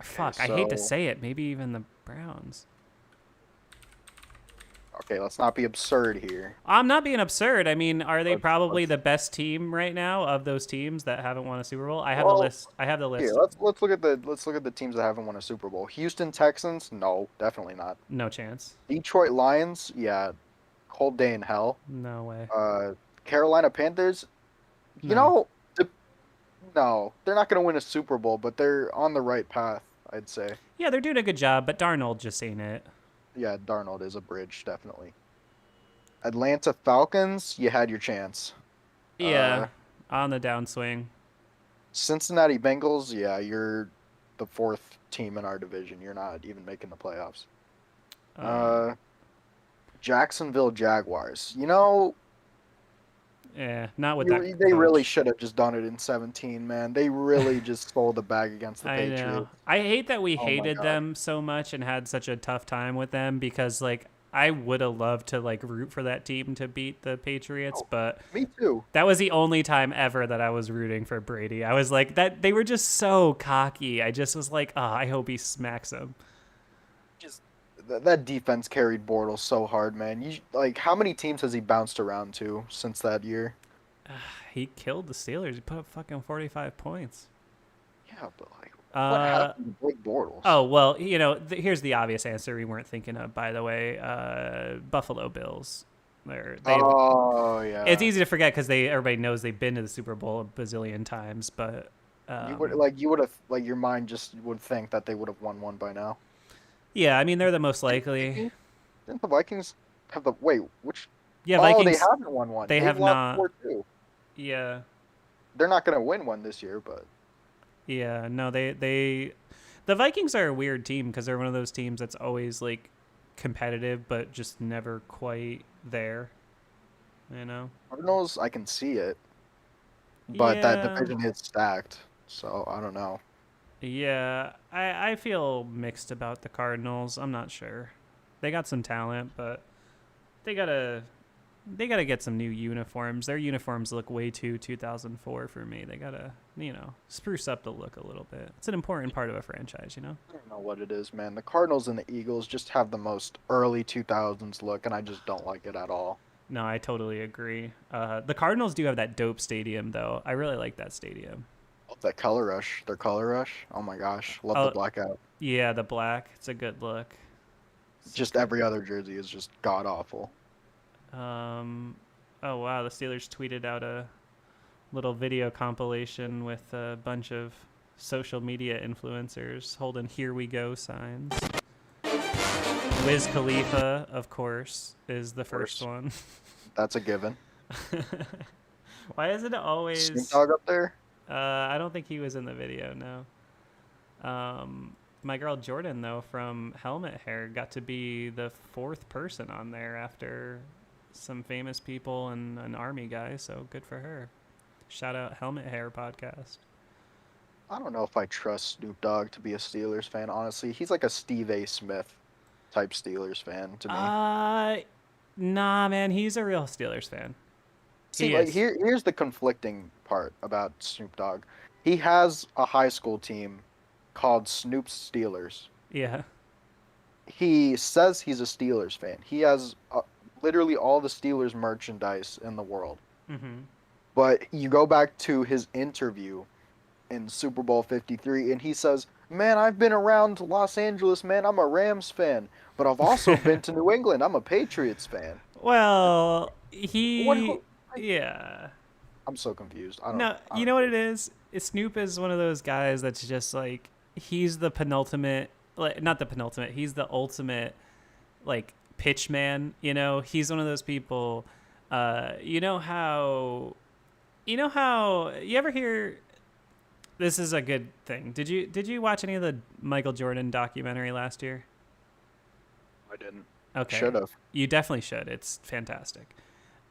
Fuck, I hate to say it. Maybe even the Browns. Okay, let's not be absurd here. I'm not being absurd. I mean, are they probably the best team right now of those teams that haven't won a Super Bowl? I have the list. Here, let's look at the teams that haven't won a Super Bowl. Houston Texans, no, definitely not. No chance. Detroit Lions, yeah, cold day in hell. No way. Carolina Panthers, no, they're not going to win a Super Bowl, but they're on the right path, I'd say. Yeah, they're doing a good job, but Darnold just ain't it. Yeah, Darnold is a bridge, definitely. Atlanta Falcons, you had your chance. Yeah, on the downswing. Cincinnati Bengals, yeah, you're the 4th team in our division. You're not even making the playoffs. Jacksonville Jaguars. You know, Yeah, not with that they really coach. should have just done it in 17, man. They really just stole the bag against the I know. Patriots. I hate that we Oh my hated god. them so much and had such a tough time with them because like I would have loved to like root for that team to beat the Patriots, Oh, but me too. that was the only time ever that I was rooting for Brady. I was like that they were just so cocky. I just was like, "Oh, I hope he smacks him." Just that defense carried Bortles so hard, man. Like how many teams has he bounced around to since that year? He killed the Steelers. He put up fucking 45 points. Yeah, but like what Uh happened to Blake Bortles? oh, well, here's the obvious answer we weren't thinking of, by the way. Buffalo Bills. They've Oh It's yeah. easy to forget because everybody knows they've been to the Super Bowl a bazillion times, but You would have like your mind just would think that they would have won one by now. yeah, I mean they're the most Didn't the likely. Vikings, didn't the Vikings have the wait, which Yeah, oh they Vikings. haven't won one. They They've have lost not. four too. Yeah, They're not gonna win one this year, but yeah. No, the Vikings are a weird team because they're one of those teams that's always like competitive, but just never quite there. You know. Cardinals I can see it. But that Yeah, division is stacked, so I don't know. yeah. I feel mixed about the Cardinals. I'm not sure. They got some talent, but they gotta they gotta get some new uniforms. Their uniforms look way too 2004 for me. They gotta spruce up the look a little bit. It's an important part of a franchise, you know. I don't know what it is, man. The Cardinals and the Eagles just have the most early 2000s look, and I just don't like it at all. No, I totally agree. The Cardinals do have that dope stadium, though. I really like that stadium. Love that color rush, their color rush. Oh my gosh, love the Oh, blackout. yeah, the black. It's a good look. It's a Just good every other jersey is just god awful. Oh wow, the Steelers tweeted out a little video compilation with a bunch of social media influencers holding "Here we go" signs. Wiz Khalifa, of course, is the Of first course, one. that's a given. Why is it Snoop always? Dogg up there. I don't think he was in the video. No. My girl Jordan, though, from Helmet Hair, got to be the fourth person on there after some famous people and an army guy. So good for her. Shout out Helmet Hair podcast. I don't know if I trust Snoop Dogg to be a Steelers fan. Honestly, he's like a Steve A. Smith type Steelers fan to me. Uh, nah, man, he's a real Steelers fan. See, He like is. here's the conflicting part about Snoop Dogg. He has a high school team called Snoop's Steelers. Yeah. He says he's a Steelers fan. He has literally all the Steelers merchandise in the world. Mm-hmm. But you go back to his interview in Super Bowl 53 and he says, "Man, I've been around Los Angeles, man. I'm a Rams fan, but I've also been to New England. I'm a Patriots fan." Well, What he, like, yeah. I'm so confused. No, I you don't know what it is? Snoop is one of those guys that's just like he's the penultimate, like not the penultimate. He's the ultimate like pitch man. He's one of those people. You know how, you ever hear? This is a good thing. Did you watch any of the Michael Jordan documentary last year? I didn't. Okay, Should have. you definitely should. It's fantastic.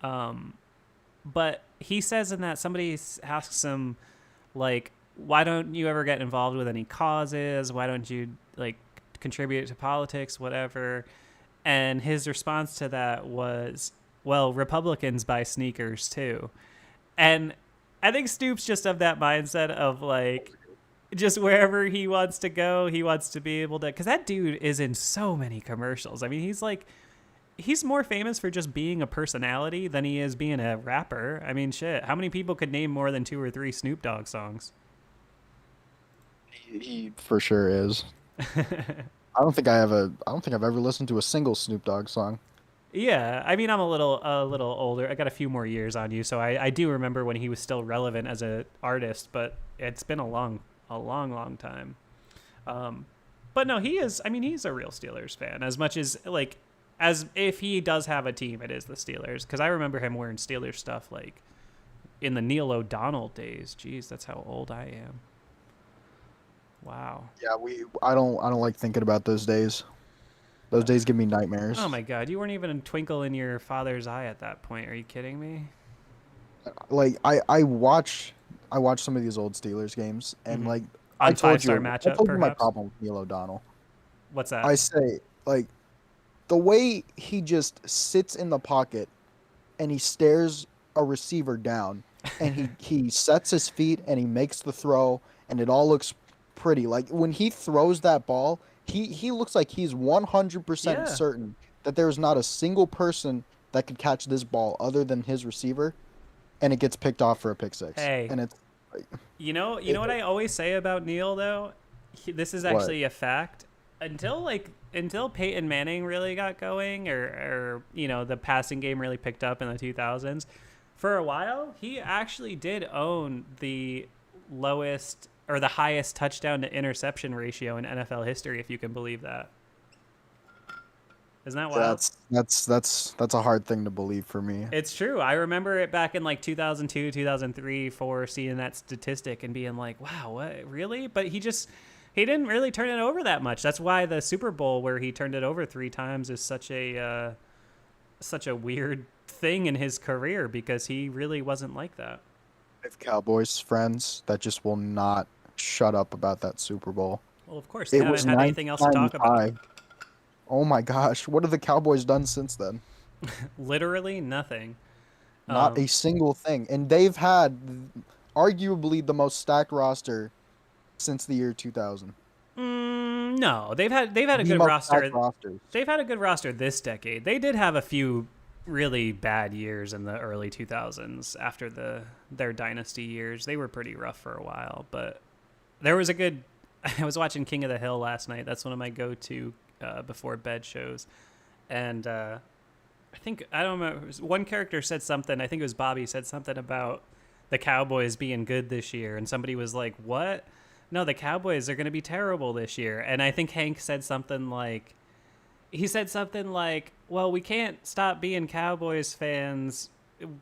Um, but he says in that somebody asks him like, why don't you ever get involved with any causes? Why don't you like contribute to politics, whatever? And his response to that was, well, Republicans buy sneakers too. And I think Stoops just of that mindset of like, just wherever he wants to go, he wants to be able to. Because that dude is in so many commercials. I mean, he's more famous for just being a personality than he is being a rapper. I mean, shit. How many people could name more than two or three Snoop Dogg songs? He for sure is. I don't think I've ever listened to a single Snoop Dogg song. Yeah, I mean, I'm a little older. I got a few more years on you, so I do remember when he was still relevant as an artist, but it's been a long, long time. Um, but no, he is. I mean, he's a real Steelers fan. As much as like, as if he does have a team, it is the Steelers. Because I remember him wearing Steelers stuff like in the Neil O'Donnell days. Jeez, that's how old I am. Wow. Yeah, we I don't like thinking about those days. Those days give me nightmares. Oh my god, you weren't even a twinkle in your father's eye at that point. Are you kidding me? Like I watch some of these old Steelers games, and Hmm. like I On told five-star you, I matchup, told you my perhaps? problem with Neil O'Donnell. What's that? I say like the way he just sits in the pocket and he stares a receiver down, and he sets his feet and he makes the throw, and it all looks pretty. Like when he throws that ball, he looks like he's 100% Yeah. certain that there's not a single person that could catch this ball other than his receiver, and it gets picked off for a pick six. Hey, And it's like, you know what I always say about Neil though? This is what? actually a fact. Until Peyton Manning really got going, or the passing game really picked up in the 2000s, for a while he actually did own the lowest or the highest touchdown to interception ratio in NFL history, if you can believe that. Isn't that wild? That's a hard thing to believe for me. It's true. I remember it back in like 2002, 2003, 4, seeing that statistic and being like, wow, what, really? But he didn't really turn it over that much. That's why the Super Bowl where he turned it over 3 times is such a weird thing in his career, because he really wasn't like that. I have Cowboys friends that just will not shut up about that Super Bowl. Well, of course, they It haven't was had anything else to talk about. 1995. Oh my gosh, what have the Cowboys done since then? Literally nothing. Not Um, a single thing. And they've had arguably the most stacked roster since the year 2000. no, they've had a The good most stacked roster. rosters. They've had a good roster this decade. They did have a few really bad years in the early 2000s after their dynasty years. They were pretty rough for a while, but there was a good I was watching King of the Hill last night. That's one of my go-to before bed shows. And I think, I don't remember, one character said something, I think it was Bobby, said something about the Cowboys being good this year, and somebody was like, what? No, the Cowboys are going to be terrible this year. And I think Hank said something like, well, we can't stop being Cowboys fans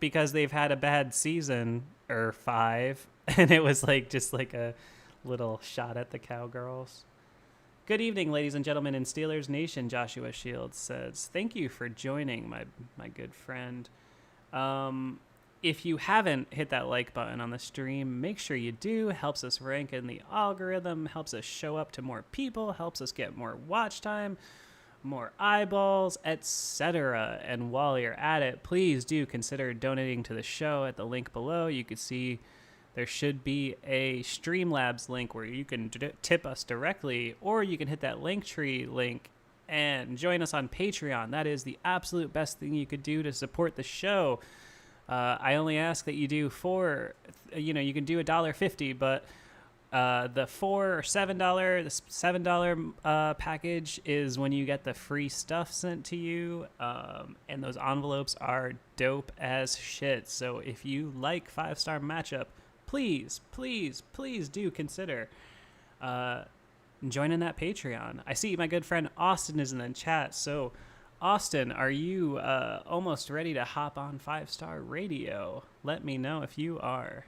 because they've had a bad season or 5. And it was like just like a little shot at the Cowgirls. Good evening, ladies and gentlemen in Steelers Nation. Joshua Shields says, thank you for joining, my good friend. If you haven't hit that like button on the stream, make sure you do. Helps us rank in the algorithm, helps us show up to more people, helps us get more watch time, more eyeballs, etc. And while you're at it, please do consider donating to the show at the link below. You can see there should be a Streamlabs link where you can tip us directly, or you can hit that Linktree link and join us on Patreon. That is the absolute best thing you could do to support the show. I only ask that you do you can do $1.50, but the $4 or $7 package is when you get the free stuff sent to you, and those envelopes are dope as shit. So if you like 5-Star Matchup, please do consider joining that Patreon. I see my good friend Austin is in the chat. So Austin, are you almost ready to hop on 5-Star Radio? Let me know if you are.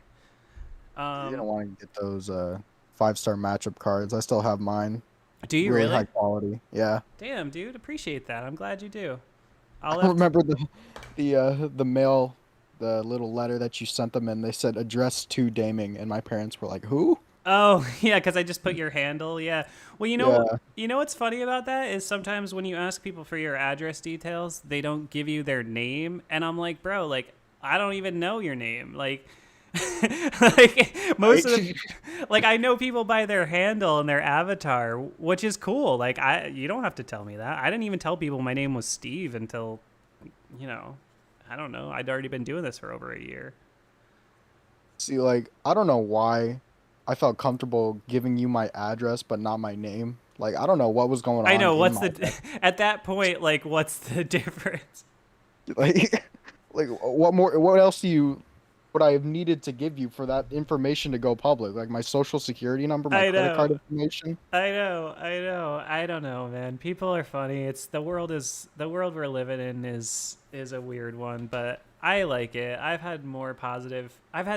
You're gonna want to get those 5-star matchup cards. I still have mine. Do you Really really? high quality. Yeah. Damn, dude, appreciate that. I'm glad you do. I remember the mail, the little letter that you sent them, and they said address to Daming, and my parents were like, "Who?" Oh, yeah, because I just put your handle. Yeah. Well, Yeah. you know what's funny about that is sometimes when you ask people for your address details, they don't give you their name, and I'm like, bro, like I don't even know your name. Like, like most of the, like I know people by their handle and their avatar, which is cool. Like you don't have to tell me that. I didn't even tell people my name was Steve until, I don't know. I'd already been doing this for over a year. See, like, I don't know why I felt comfortable giving you my address, but not my name. Like, I don't know what was going on. I know, in what's my the head. at that point, like what's the difference? Like, like what else would I have needed to give you for that information to go public? Like my social security number, my I credit card know. information. I know. I don't know, man. People are funny. The world we're living in is a weird one, but I like it. I've had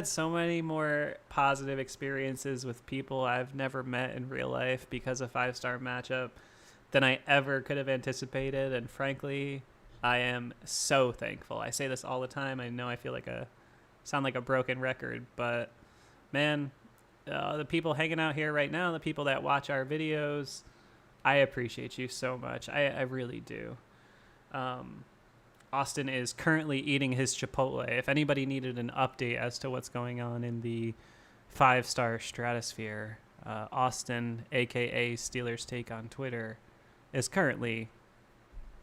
so many more positive experiences with people I've never met in real life because of 5-Star Matchup than I ever could have anticipated, and frankly, I am so thankful. I say this all the time. I know I sound like a broken record, but man, the people hanging out here right now, the people that watch our videos, I appreciate you so much. I really do. Austin is currently eating his Chipotle. If anybody needed an update as to what's going on in the 5-star stratosphere, Austin, aka Steelers Take on Twitter, is currently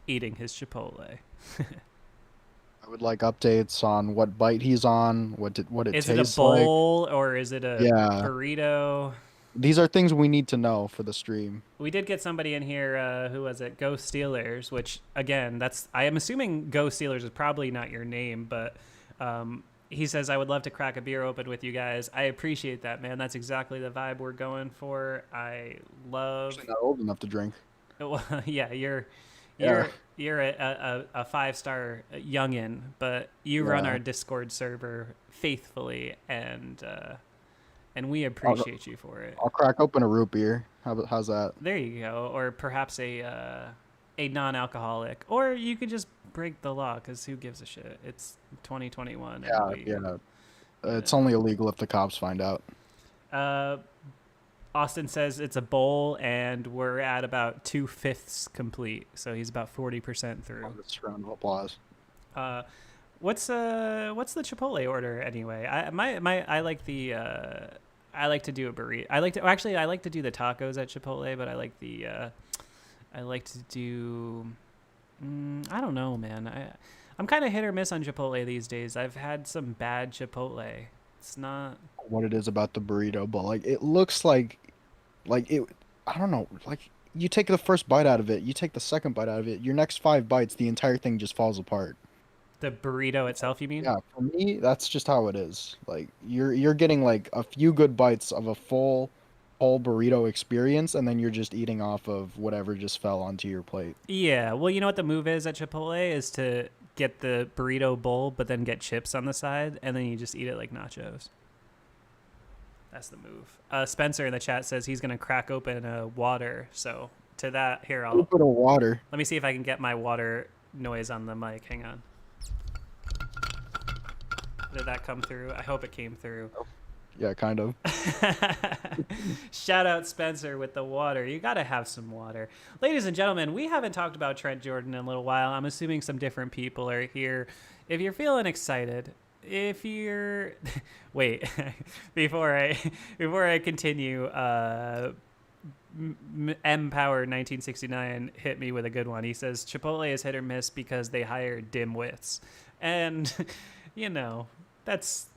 eating his Chipotle. I would like updates on what bite he's on, what it Is it a tastes like. bowl or is it a Yeah, burrito? these are things we need to know for the stream. We did get somebody in here. Who was it? Go Steelers. Which again, I am assuming Go Steelers is probably not your name, but he says I would love to crack a beer open with you guys. I appreciate that, man. That's exactly the vibe we're going for. I love. Actually, not old enough to drink. Well, yeah, you're Yeah. you're a 5-star youngin, but you run Yeah. our Discord server faithfully, and we appreciate you for it. I'll crack open a root beer. How's that? There you go, or perhaps a non-alcoholic, or you could just break the law because who gives a shit? It's 2021. Yeah, And yeah. It's only illegal if the cops find out. Austin says it's a bowl, and we're at about 2/5 complete, so he's about 40% through. Let's round of applause. What's the Chipotle order anyway? I like the I like to do a burrito. I like to do the tacos at Chipotle, but I like to do I don't know, man. I'm kind of hit or miss on Chipotle these days. I've had some bad Chipotle. It's not What it is about the burrito, but like it looks like it. I don't know. Like you take the first bite out of it, you take the second bite out of it. Your next 5 bites, the entire thing just falls apart. the burrito itself, you mean? Yeah, for me, that's just how it is. Like you're getting like a few good bites of a full whole burrito experience, and then you're just eating off of whatever just fell onto your plate. Yeah. Well, you know what the move is at Chipotle is to get the burrito bowl, but then get chips on the side, and then you just eat it like nachos. That's the move. Spencer in the chat says he's gonna crack open a water. So to that, here A little bit of water. let me see if I can get my water noise on the mic. Hang on. Did that come through? I hope it came through. Yeah, kind of. Shout out Spencer with the water. You got to have some water. Ladies and gentlemen, we haven't talked about Trent Jordan in a little while. I'm assuming some different people are here. If you're feeling excited, if you're wait, before I continue, M Power 1969 hit me with a good one. He says Chipotle is hit or miss because they hire dimwits. And you know, that's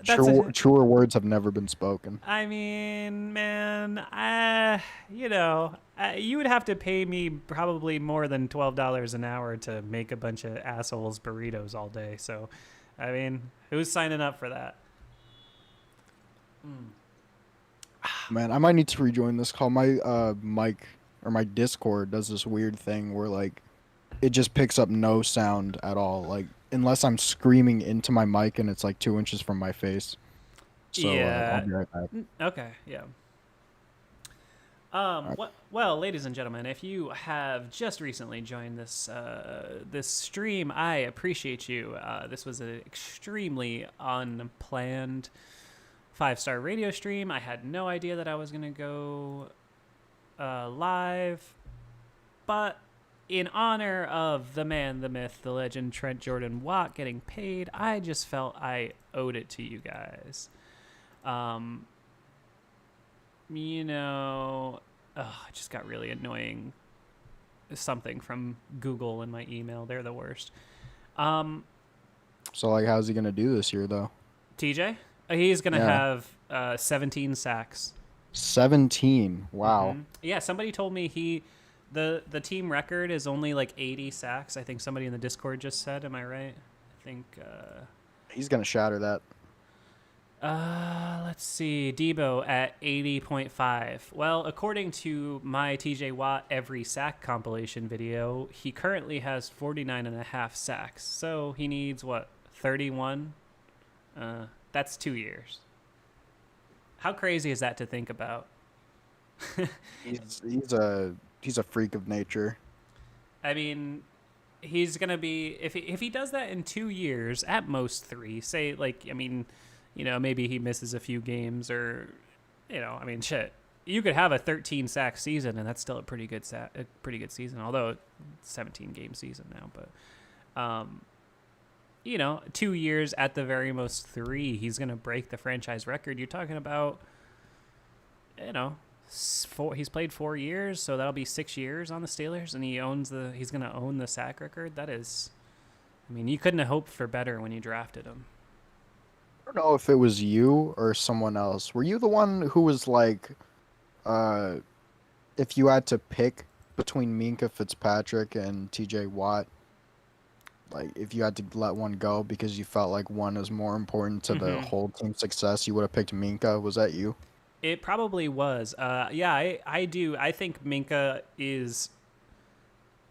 Truer words have never been spoken. I mean, man, you would have to pay me probably more than $12 an hour to make a bunch of assholes burritos all day. So, I mean, who's signing up for that? Man, I might need to rejoin this call. My mic or my Discord does this weird thing where like it just picks up no sound at all. Like unless I'm screaming into my mic and it's like 2 inches from my face. So Yeah. I'll be right back. Okay, yeah. Well, ladies and gentlemen, if you have just recently joined this stream, I appreciate you. This was an extremely unplanned 5-star radio stream. I had no idea that I was gonna go live, but in honor of the man, the myth, the legend, Trent Jordan Watt getting paid, I just felt I owed it to you guys. I just got really annoying something from Google in my email. They're the worst. So like how's he gonna do this year though? TJ, he's gonna Yeah. have 17 sacks. 17. Wow. Mhm. Yeah, somebody told me the team record is only like 80 sacks. I think somebody in the Discord just said. Am I right? I think. He's gonna shatter that. Let's see. Debo at 80.5. Well, according to my TJ Watt every sack compilation video, he currently has 49.5 sacks. So he needs what, 31? That's 2 years. How crazy is that to think about? He's a he's a freak of nature. I mean, he's gonna be if he does that in 2 years, at most three. Say like I mean, maybe he misses a few games or, I mean shit. You could have a 13 sack season and that's still a pretty good season. Although it's 17 game season now, but 2 years at the very most three, he's gonna break the franchise record. You're talking about, you know, he's played 4 years, so that'll be 6 years on the Steelers, and he's gonna own the sack record. That is, I mean, you couldn't have hoped for better when you drafted him. I don't know if it was you or someone else. Were you the one who was like, uh, if you had to pick between Minka Fitzpatrick and T.J. Watt, like if you had to let one go because you felt like one is more important to the Mm-hmm. whole team's success, you would have picked Minka? Was that you? It probably was. Yeah, I do. I think Minka is.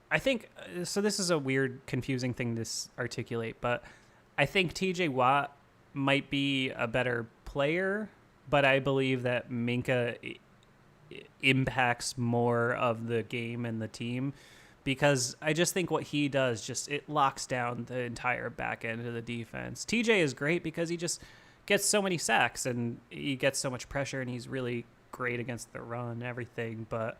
I think so. This is a weird, confusing thing to articulate, but I think T.J. Watt might be a better player, but I believe that Minka impacts more of the game and the team because I just think what he does it locks down the entire back end of the defense. TJ is great because he just gets so many sacks and he gets so much pressure and he's really great against the run and everything, but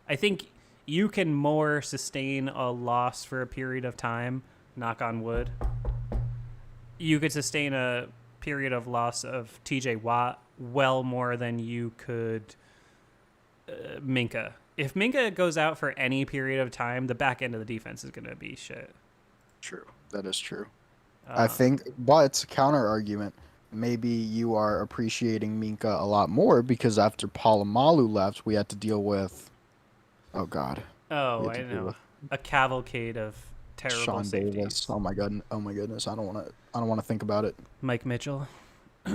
I think you can more sustain a loss for a period of time, knock on wood. You could sustain a period of loss of TJ Watt well more than you could Minka. If Minka goes out for any period of time, the back end of the defense is going to be shit. True. That is true. I Uh, think, but counter argument, maybe you are appreciating Minka a lot more because after Palomalu left, we had to deal with, oh God, we oh, had I to deal know. with A cavalcade of terrible Sean Davis. safeties. Oh my God. Oh my goodness. I don't want to think about it. Mike Mitchell.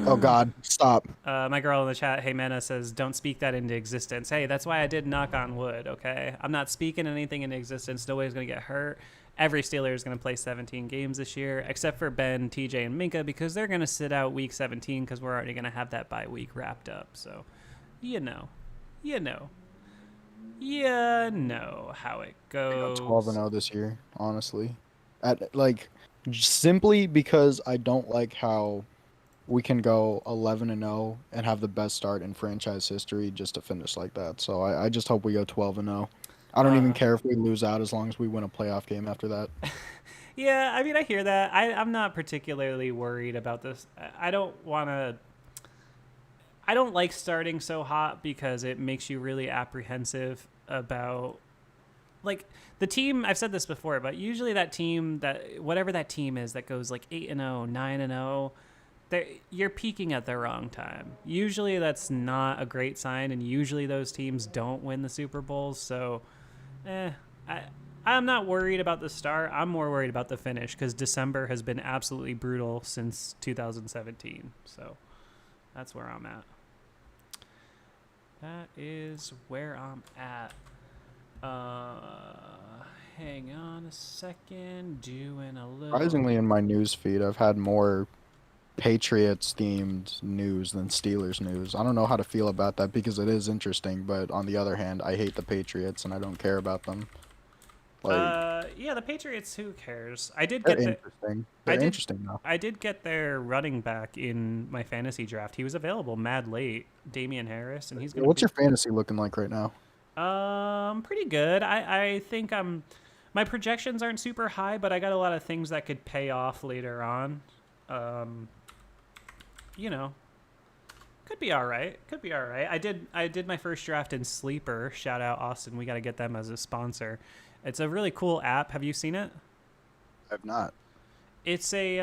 Oh God, stop. My girl in the chat, Hey Mena, says, don't speak that into existence. Hey, that's why I did knock on wood, okay? I'm not speaking anything into existence. Nobody's going to get hurt. Every Steeler is going to play 17 games this year, except for Ben, TJ, and Minka, because they're going to sit out week 17 because we're already going to have that bye week wrapped up. So, you know. You know. You know how it Go goes. 12-0 this year, honestly. Simply because I don't like how we can go 11-0 and have the best start in franchise history just to finish like that. So I just hope we go 12-0. I don't even Uh, care if we lose out as long as we win a playoff game after that. yeah, I mean, I hear that. I'm not particularly worried about this. I don't want to. I don't like starting so hot because it makes you really apprehensive about like the team. I've said this before, but usually that team that whatever that team is that goes like 8-0, 9-0, you're peaking at the wrong time. Usually that's not a great sign, and usually those teams don't win the Super Bowls. So, I I'm not worried about the start. I'm more worried about the finish because December has been absolutely brutal since 2017. So that's where I'm at. That is where I'm at. Hang on a second. Doing a little. Surprisingly, in my news feed, I've had more Patriots themed news than Steelers news. I don't know how to feel about that because it is interesting, but on the other hand, I hate the Patriots and I don't care about them. Like, Yeah, the Patriots. Who cares? I did they're get the. interesting. I They're did. interesting though. I did get their running back in my fantasy draft. He was available mad late, Damian Harris, and he's gonna What's be your fantasy looking like right now? pretty good. I think my projections aren't super high, but I got a lot of things that could pay off later on. Um, you know, could be all right. Could be all right. I did my first draft in Sleeper. Shout out Austin. We got to get them as a sponsor. It's a really cool app. Have you seen it? I've not. It's a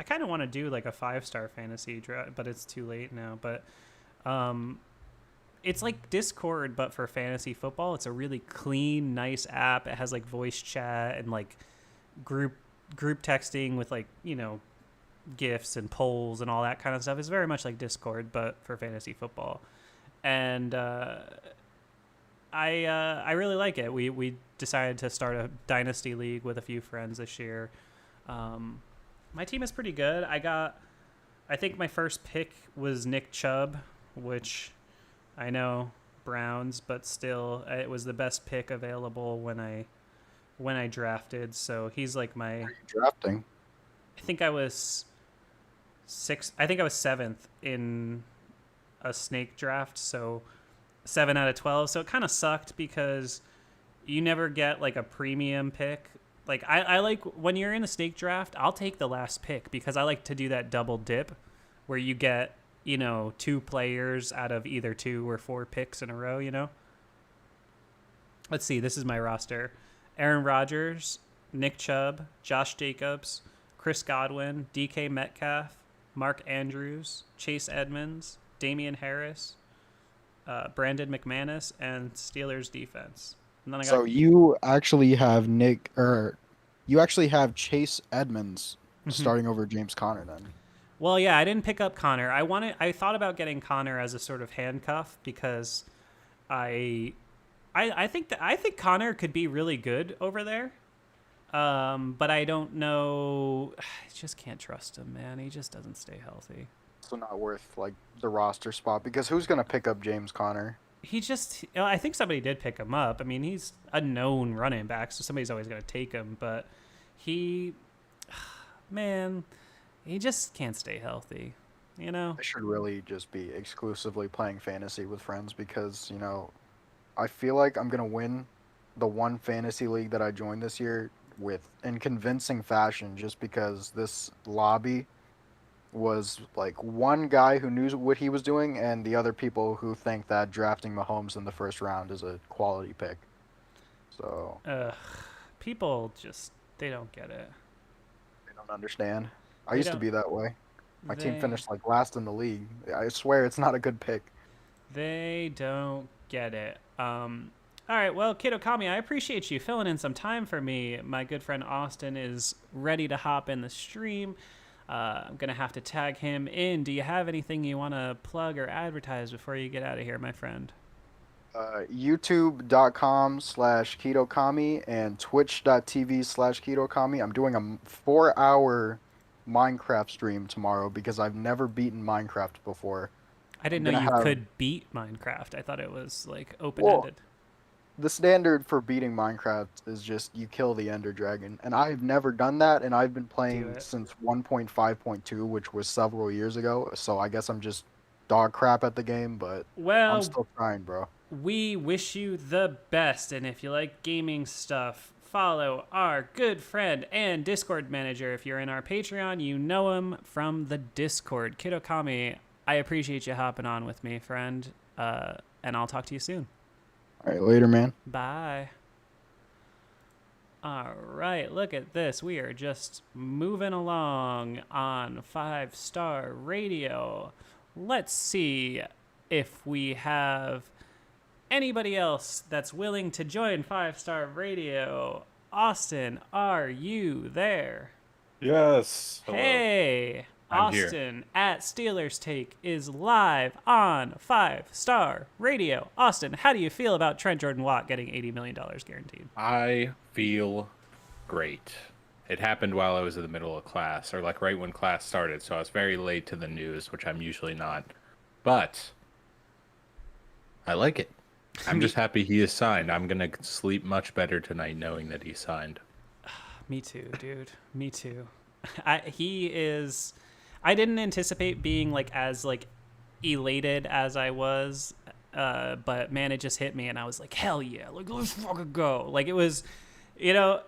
I kind of want to do like a 5-star fantasy draft, but it's too late now. But um, it's like Discord, but for fantasy football. It's a really clean, nice app. It has like voice chat and like group texting with like gifs and polls and all that kind of stuff. It's very much like Discord, but for fantasy football. And I really like it. We decided to start a dynasty league with a few friends this year. My team is pretty good. I think my first pick was Nick Chubb, which I know Browns, but still, it was the best pick available when I drafted. So he's like my. Drafting. I think I was sixth. I think I was seventh in a snake draft. So 7 out of 12. So it kind of sucked because you never get like a premium pick. Like I like when you're in a snake draft, I'll take the last pick because I like to do that double dip where you get, 2 players out of either 2 or 4 picks in a row, Let's see, this is my roster. Aaron Rodgers, Nick Chubb, Josh Jacobs, Chris Godwin, DK Metcalf, Mark Andrews, Chase Edmonds, Damian Harris, Brandon McManus, and Steelers defense. And then I got So you actually have you actually have Chase Edmonds starting over James Conner then. Well, yeah, I didn't pick up Connor. I thought about getting Connor as a sort of handcuff because I think Connor could be really good over there. But I don't know. I just can't trust him, man. He just doesn't stay healthy. So not worth like the roster spot because who's gonna pick up James Conner? I think somebody did pick him up. I mean, he's a known running back, so somebody's always going to take him. But man, he just can't stay healthy, I should really just be exclusively playing fantasy with friends because, I feel like I'm going to win the one fantasy league that I joined this year in convincing fashion just because this lobby was like one guy who knew what he was doing and the other people who think that drafting Mahomes in the first round is a quality pick. So people they don't get it. They don't understand. I used to be that way. My team finished like last in the league. I swear it's not a good pick. They don't get it. All right, well, Kid Okami, I appreciate you filling in some time for me. My good friend Austin is ready to hop in the stream. I'm going to have to tag him in. Do you have anything you want to plug or advertise before you get out of here, my friend? YouTube.com/KetoKami and Twitch.tv/KetoKami. I'm doing a 4-hour Minecraft stream tomorrow because I've never beaten Minecraft before. I didn't know you could beat Minecraft. I thought it was like open-ended. Well, the standard for beating Minecraft is just you kill the Ender Dragon, and I've never done that, and I've been playing since 1.5.2, which was several years ago, so I guess I'm just dog crap at the game, but I'm still trying, bro. We wish you the best, and if you like gaming stuff, follow our good friend and Discord manager. If you're in our Patreon, you know him from the Discord. Kid Okami, I appreciate you hopping on with me, friend, and I'll talk to you soon. All right, later, man. Bye. All right, look at this. We are just moving along on 5-Star Radio. Let's see if we have anybody else that's willing to join 5-Star Radio. Austin, are you there? Yes. Hello. Hey. Austin at Steelers Take is live on 5-Star Radio. Austin, how do you feel about Trent Jordan-Watt getting $80 million guaranteed? I feel great. It happened while I was in the middle of class, or like right when class started, so I was very late to the news, which I'm usually not. But I like it. I'm just happy he is signed. I'm going to sleep much better tonight knowing that he's signed. Me too, dude. Me too. I didn't anticipate being as elated as I was, but man, it just hit me, and I was like, hell yeah, let's fucking go. It was, that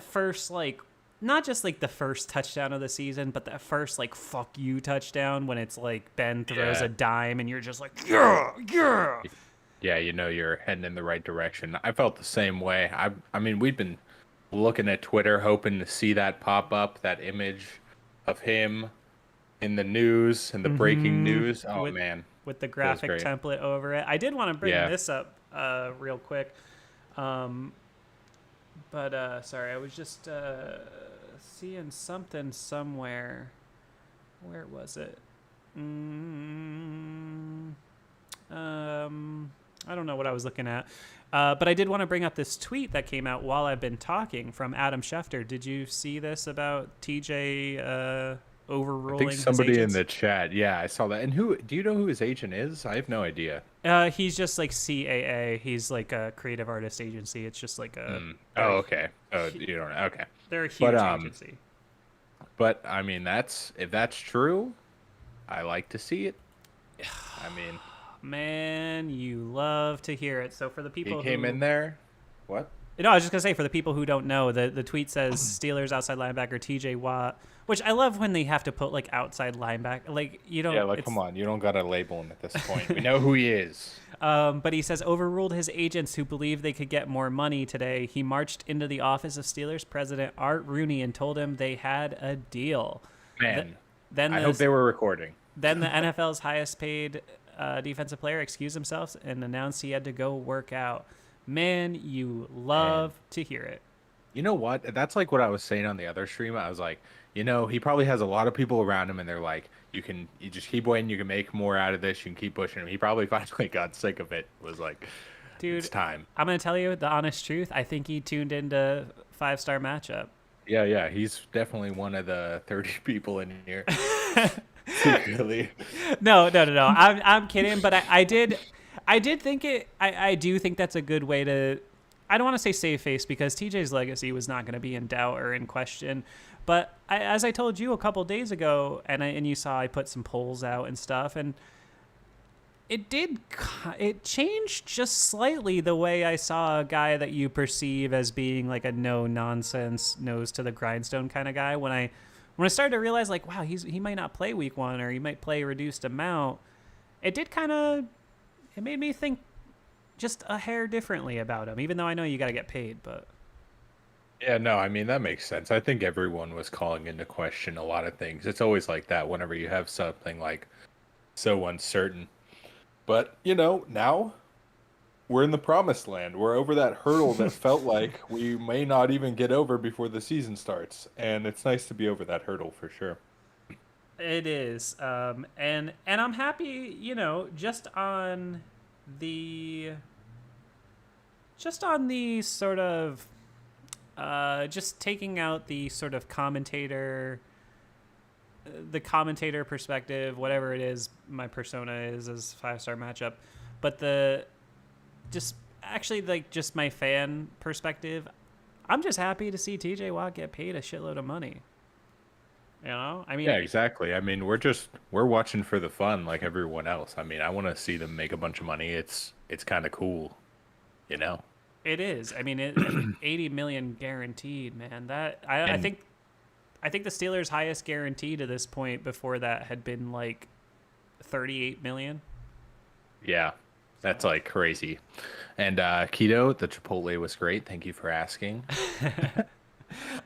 first not just the first touchdown of the season, but that first fuck you touchdown when it's Ben throws a dime and you're just yeah. Yeah, you're heading in the right direction. I felt the same way. I mean, we've been looking at Twitter hoping to see that pop up, that image of him in the news and the breaking news. Oh, man. With the graphic template over it. I did want to bring this up real quick. But sorry, I was just seeing something somewhere. Where was it? I don't know what I was looking at. But I did want to bring up this tweet that came out while I've been talking from Adam Schefter. Did you see this about TJ overruling. I think his somebody in agents. the chat. Yeah, I saw that. And who do you know who his agent is? I have no idea. He's just like CAA. He's like a creative artist agency. It's just like a. Oh, okay. Oh, you don't know. Okay. They're a huge But, agency. But I mean, if that's true, I like to see it. I mean, Man, you love to hear it. So for the he people came who, in there. What? No, I was just gonna say for the people who don't know, the tweet says Steelers outside linebacker T.J. Watt, which I love when they have to put like outside linebacker. Like you don't. Yeah, like it's- come on, you don't gotta label him at this point. We know who he is. But he says overruled his agents who believed they could get more money today. He marched into the office of Steelers president Art Rooney and told him they had a deal. Man, Then I the, hope they were recording. then the NFL's highest paid defensive player excused himself and announced he had to go work out. Man, you love to hear it. You know what? That's like what I was saying on the other stream. I was like, he probably has a lot of people around him, and they're like, you just keep waiting. You can make more out of this. You can keep pushing him. He probably finally got sick of it. Was like, Dude, it's time. I'm going to tell you the honest truth. I think he tuned into 5-star matchup. Yeah. He's definitely one of the 30 people in here. Secretly. No. I'm kidding, but I did think it. I do think that's a good way to. I don't want to say save face because TJ's legacy was not going to be in doubt or in question. But as I told you a couple days ago, and you saw I put some polls out and stuff, and it changed just slightly the way I saw a guy that you perceive as being like a no nonsense, nose to the grindstone kind of guy. When I started to realize like, wow, he might not play week 1 or he might play a reduced amount. It made me think just a hair differently about him, even though I know you got to get paid, but. Yeah, no, I mean, that makes sense. I think everyone was calling into question a lot of things. It's always like that whenever you have something like so uncertain. But, now we're in the promised land. We're over that hurdle that felt like we may not even get over before the season starts. And it's nice to be over that hurdle for sure. It is. And I'm happy, just on the sort of just taking out the sort of commentator perspective, whatever it is my persona is as 5-star matchup, but just my fan perspective, I'm just happy to see TJ Watt get paid a shitload of money. I mean, Yeah, exactly. I mean, we're watching for the fun like everyone else. I mean, I want to see them make a bunch of money. It's kind of cool, It is. I mean, 80 million guaranteed, man. I think the Steelers' highest guarantee to this point before that had been like 38 million. Yeah, that's like crazy. And Keto, the Chipotle was great. Thank you for asking.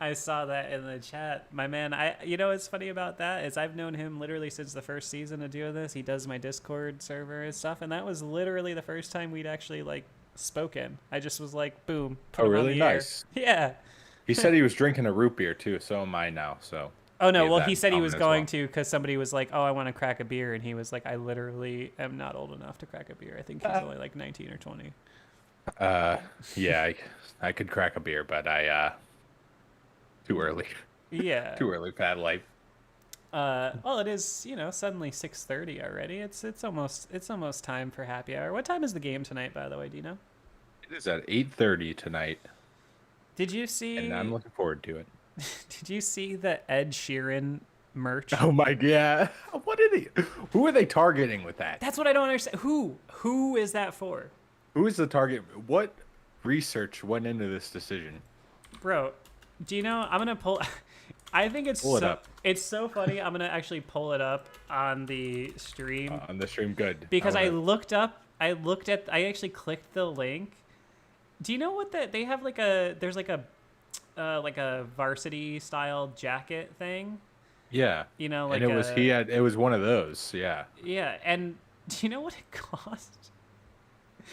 I saw that in the chat. My man, what's funny about that is I've known him literally since the first season of doing this. He does my Discord server and stuff, and that was literally the first time we'd actually like spoken. I just was like, boom. Put him on Really? the air. Nice. Yeah. He said he was drinking a root beer too, so am I now. So. Oh no, Gave well that he said he was comment as going well. to because somebody was like, "Oh, I want to crack a beer," and he was like, "I literally am not old enough to crack a beer. I think he's only like 19 or 20." Yeah, I could crack a beer, but too early. Yeah. Too early, bad life. Well, it is, suddenly 6:30 already. It's almost time for happy hour. What time is the game tonight, by the way? Do you know? It is at 8:30 tonight, Did you see? and I'm looking forward to it. Did you see the Ed Sheeran merch? Oh my god! Who are they targeting with that? That's what I don't understand. Who is that for, Who is the target? What research went into this decision? bro? Do you know? I'm gonna pull. I think it's Pull it up. It's so funny. I'm gonna actually pull it up on the stream. On the stream, good. Because I wanna- I actually clicked the link. Do you know what they have there's like a varsity style jacket thing? Yeah. Like And it was one of those. Yeah. Yeah, and do you know what it cost?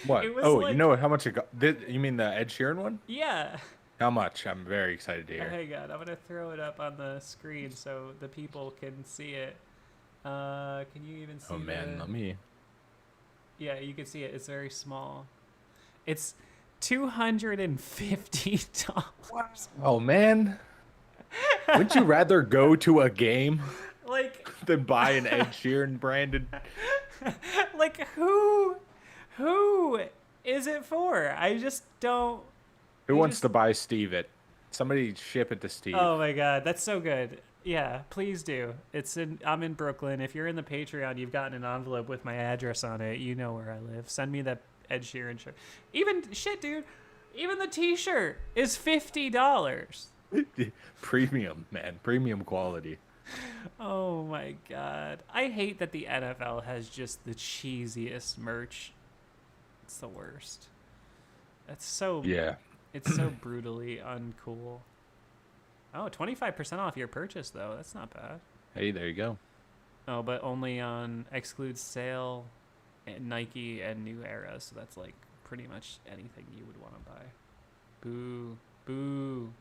What? It was Oh, like- you know how much it got? You mean the Ed Sheeran one? Yeah. How much? I'm very excited to hear. Hang on, I'm gonna throw it up on the screen so the people can see it. Can you even see? Oh man, let me. Yeah, you can see it. It's very small. It's $250. Oh man. Wouldn't you rather go to a game? Like, Then buy an Ed Sheeran branded. like who is it for? I just don't. Who I wants just- to buy Steve it? Somebody ship it to Steve. Oh my god, that's so good. Yeah, please do. I'm in Brooklyn. If you're in the Patreon, you've gotten an envelope with my address on it. You know where I live. Send me that Ed Sheeran shirt. Even shit, dude. Even the T-shirt is $50. Premium, man. Premium quality. Oh my god. I hate that the NFL has just the cheesiest merch. It's the worst. It's so Yeah. It's so brutally uncool. Oh, 25% off your purchase though. That's not bad. Hey, there you go. Oh, but only on excludes sale, and Nike and New Era. So that's like pretty much anything you would want to buy. Boo, boo.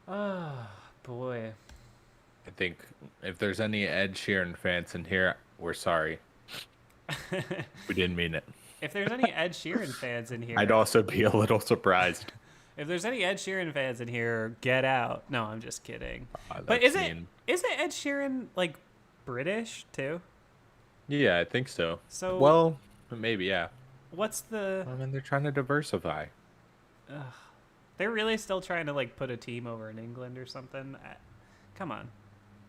Ah, boy. I think if there's any Ed Sheeran fans in here, we're sorry. We didn't mean it. If there's any Ed Sheeran fans in here, I'd also be a little surprised. if there's any Ed Sheeran fans in here, get out. No, I'm just kidding. But That's isn't mean. Ed Sheeran like British too? Yeah, I think so. So Well, maybe, yeah. what's the? I mean, they're trying to diversify. They're really still trying to like put a team over in England or something. Come on,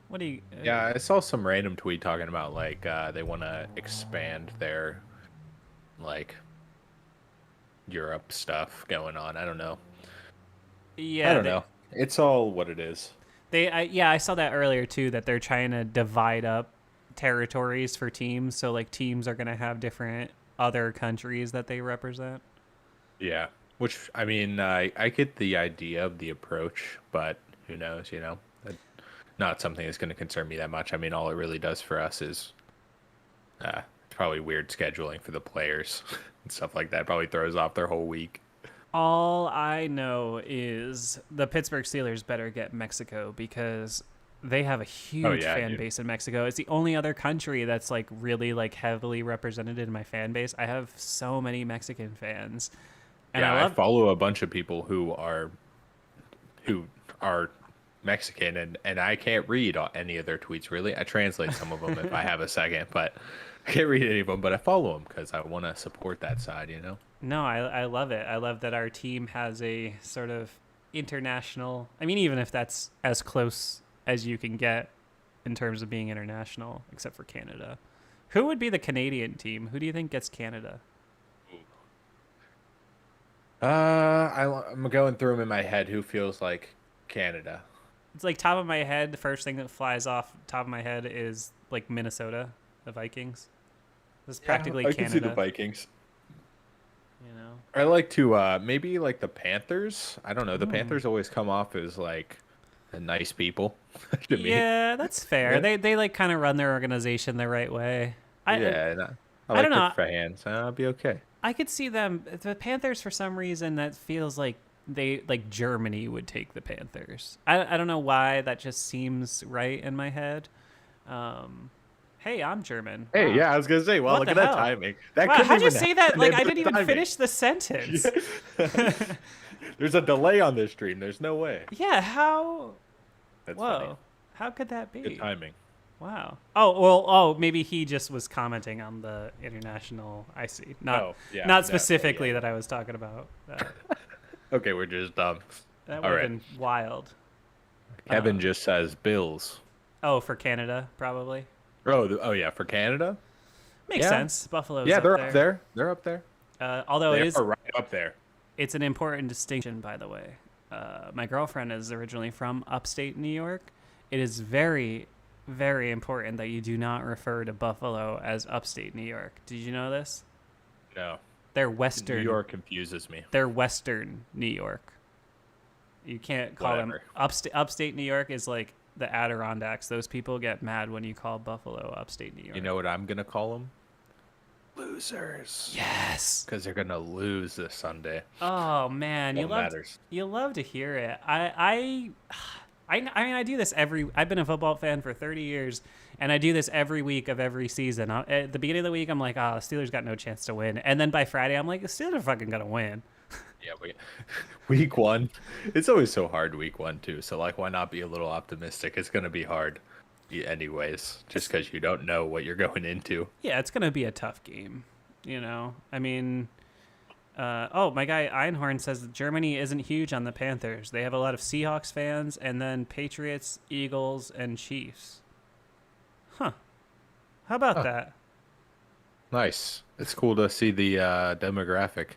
what do you? Yeah, I saw some random tweet talking about like they want to expand their like Europe stuff going on. I don't know. Yeah, I don't know. It's all what it is. I saw that earlier too. That they're trying to divide up territories for teams. So like teams are gonna have different other countries that they represent. Yeah. Which I mean, I get the idea of the approach, but who knows? You know, not something that's going to concern me that much. I mean, all it really does for us is probably weird scheduling for the players and stuff like that. Probably throws off their whole week. All I know is the Pittsburgh Steelers better get Mexico because they have a huge fan dude. base in Mexico. It's the only other country that's like really like heavily represented in my fan base. I have so many Mexican fans. And Yeah, I I love follow a bunch of people who are Mexican, and I can't read any of their tweets really. I translate some of them if I have a second, but I can't read any of them. But I follow them because I want to support that side, you know. No, I love it. I love that our team has a sort of international. I mean, even if that's as close as you can get in terms of being international, except for Canada. Who would be the Canadian team? Who do you think gets Canada? I'm going through them in my head. Who feels like Canada? It's like top of my head. The first thing that flies off top of my head is like Minnesota, the Vikings. This is practically I Canada. can see the Vikings. You know. I like to maybe like the Panthers. I don't know. The Panthers always come off as like nice people to me. Yeah, that's fair. Yeah. They like kind of run their organization the right way. Yeah, and I I like don't know. their fans. I'll be okay. I could see them. The Panthers, for some reason, that feels like Germany would take the Panthers. I don't know why. That just seems right in my head. Hey, I'm German. Hey, Wow. yeah, I was gonna say. Well, What look the at that hell? timing. That Wow, couldn't how'd you even say that? happen Like in I didn't even timing. finish the sentence. There's a delay on this stream. There's no way. Yeah. How? That's Whoa. funny. How could that be? Good timing. Wow. Oh well. Oh, maybe he just was commenting on the international. I see. Not Oh, yeah, not no, specifically yeah. that I was talking about. Okay, we're just dumb. That would All have right. been wild. Kevin just says Bills. Oh, for Canada, probably. Oh yeah, for Canada. Makes Yeah. sense. Buffalo's Yeah, up they're there. up there. They're up there. Although They it is, are right up there. it's an important distinction, by the way. My girlfriend is originally from upstate New York. It is very, very important that you do not refer to Buffalo as upstate New York. Did you know this? No, They're Western. New York confuses me. They're Western New York. You can't call them Whatever. upstate New York is like the Adirondacks. Those people get mad when you call Buffalo upstate New York. You know what I'm gonna call them? Losers. Yes. Because they're gonna lose this Sunday. Oh man, What matters? you love to hear it. I mean, I do this I've been a football fan for 30 years, and I do this every week of every season. At the beginning of the week, I'm like, the Steelers got no chance to win. And then by Friday, I'm like, the Steelers are fucking going to win. Yeah, week one. It's always so hard week one too. So like, why not be a little optimistic? It's gonna be hard, anyways, just because you don't know what you're going into. Yeah, it's gonna be a tough game. You know, I mean, oh, my guy Einhorn says that Germany isn't huge on the Panthers. They have a lot of Seahawks fans, and then Patriots, Eagles, and Chiefs. Huh? How about Huh. that? Nice. It's cool to see the demographic.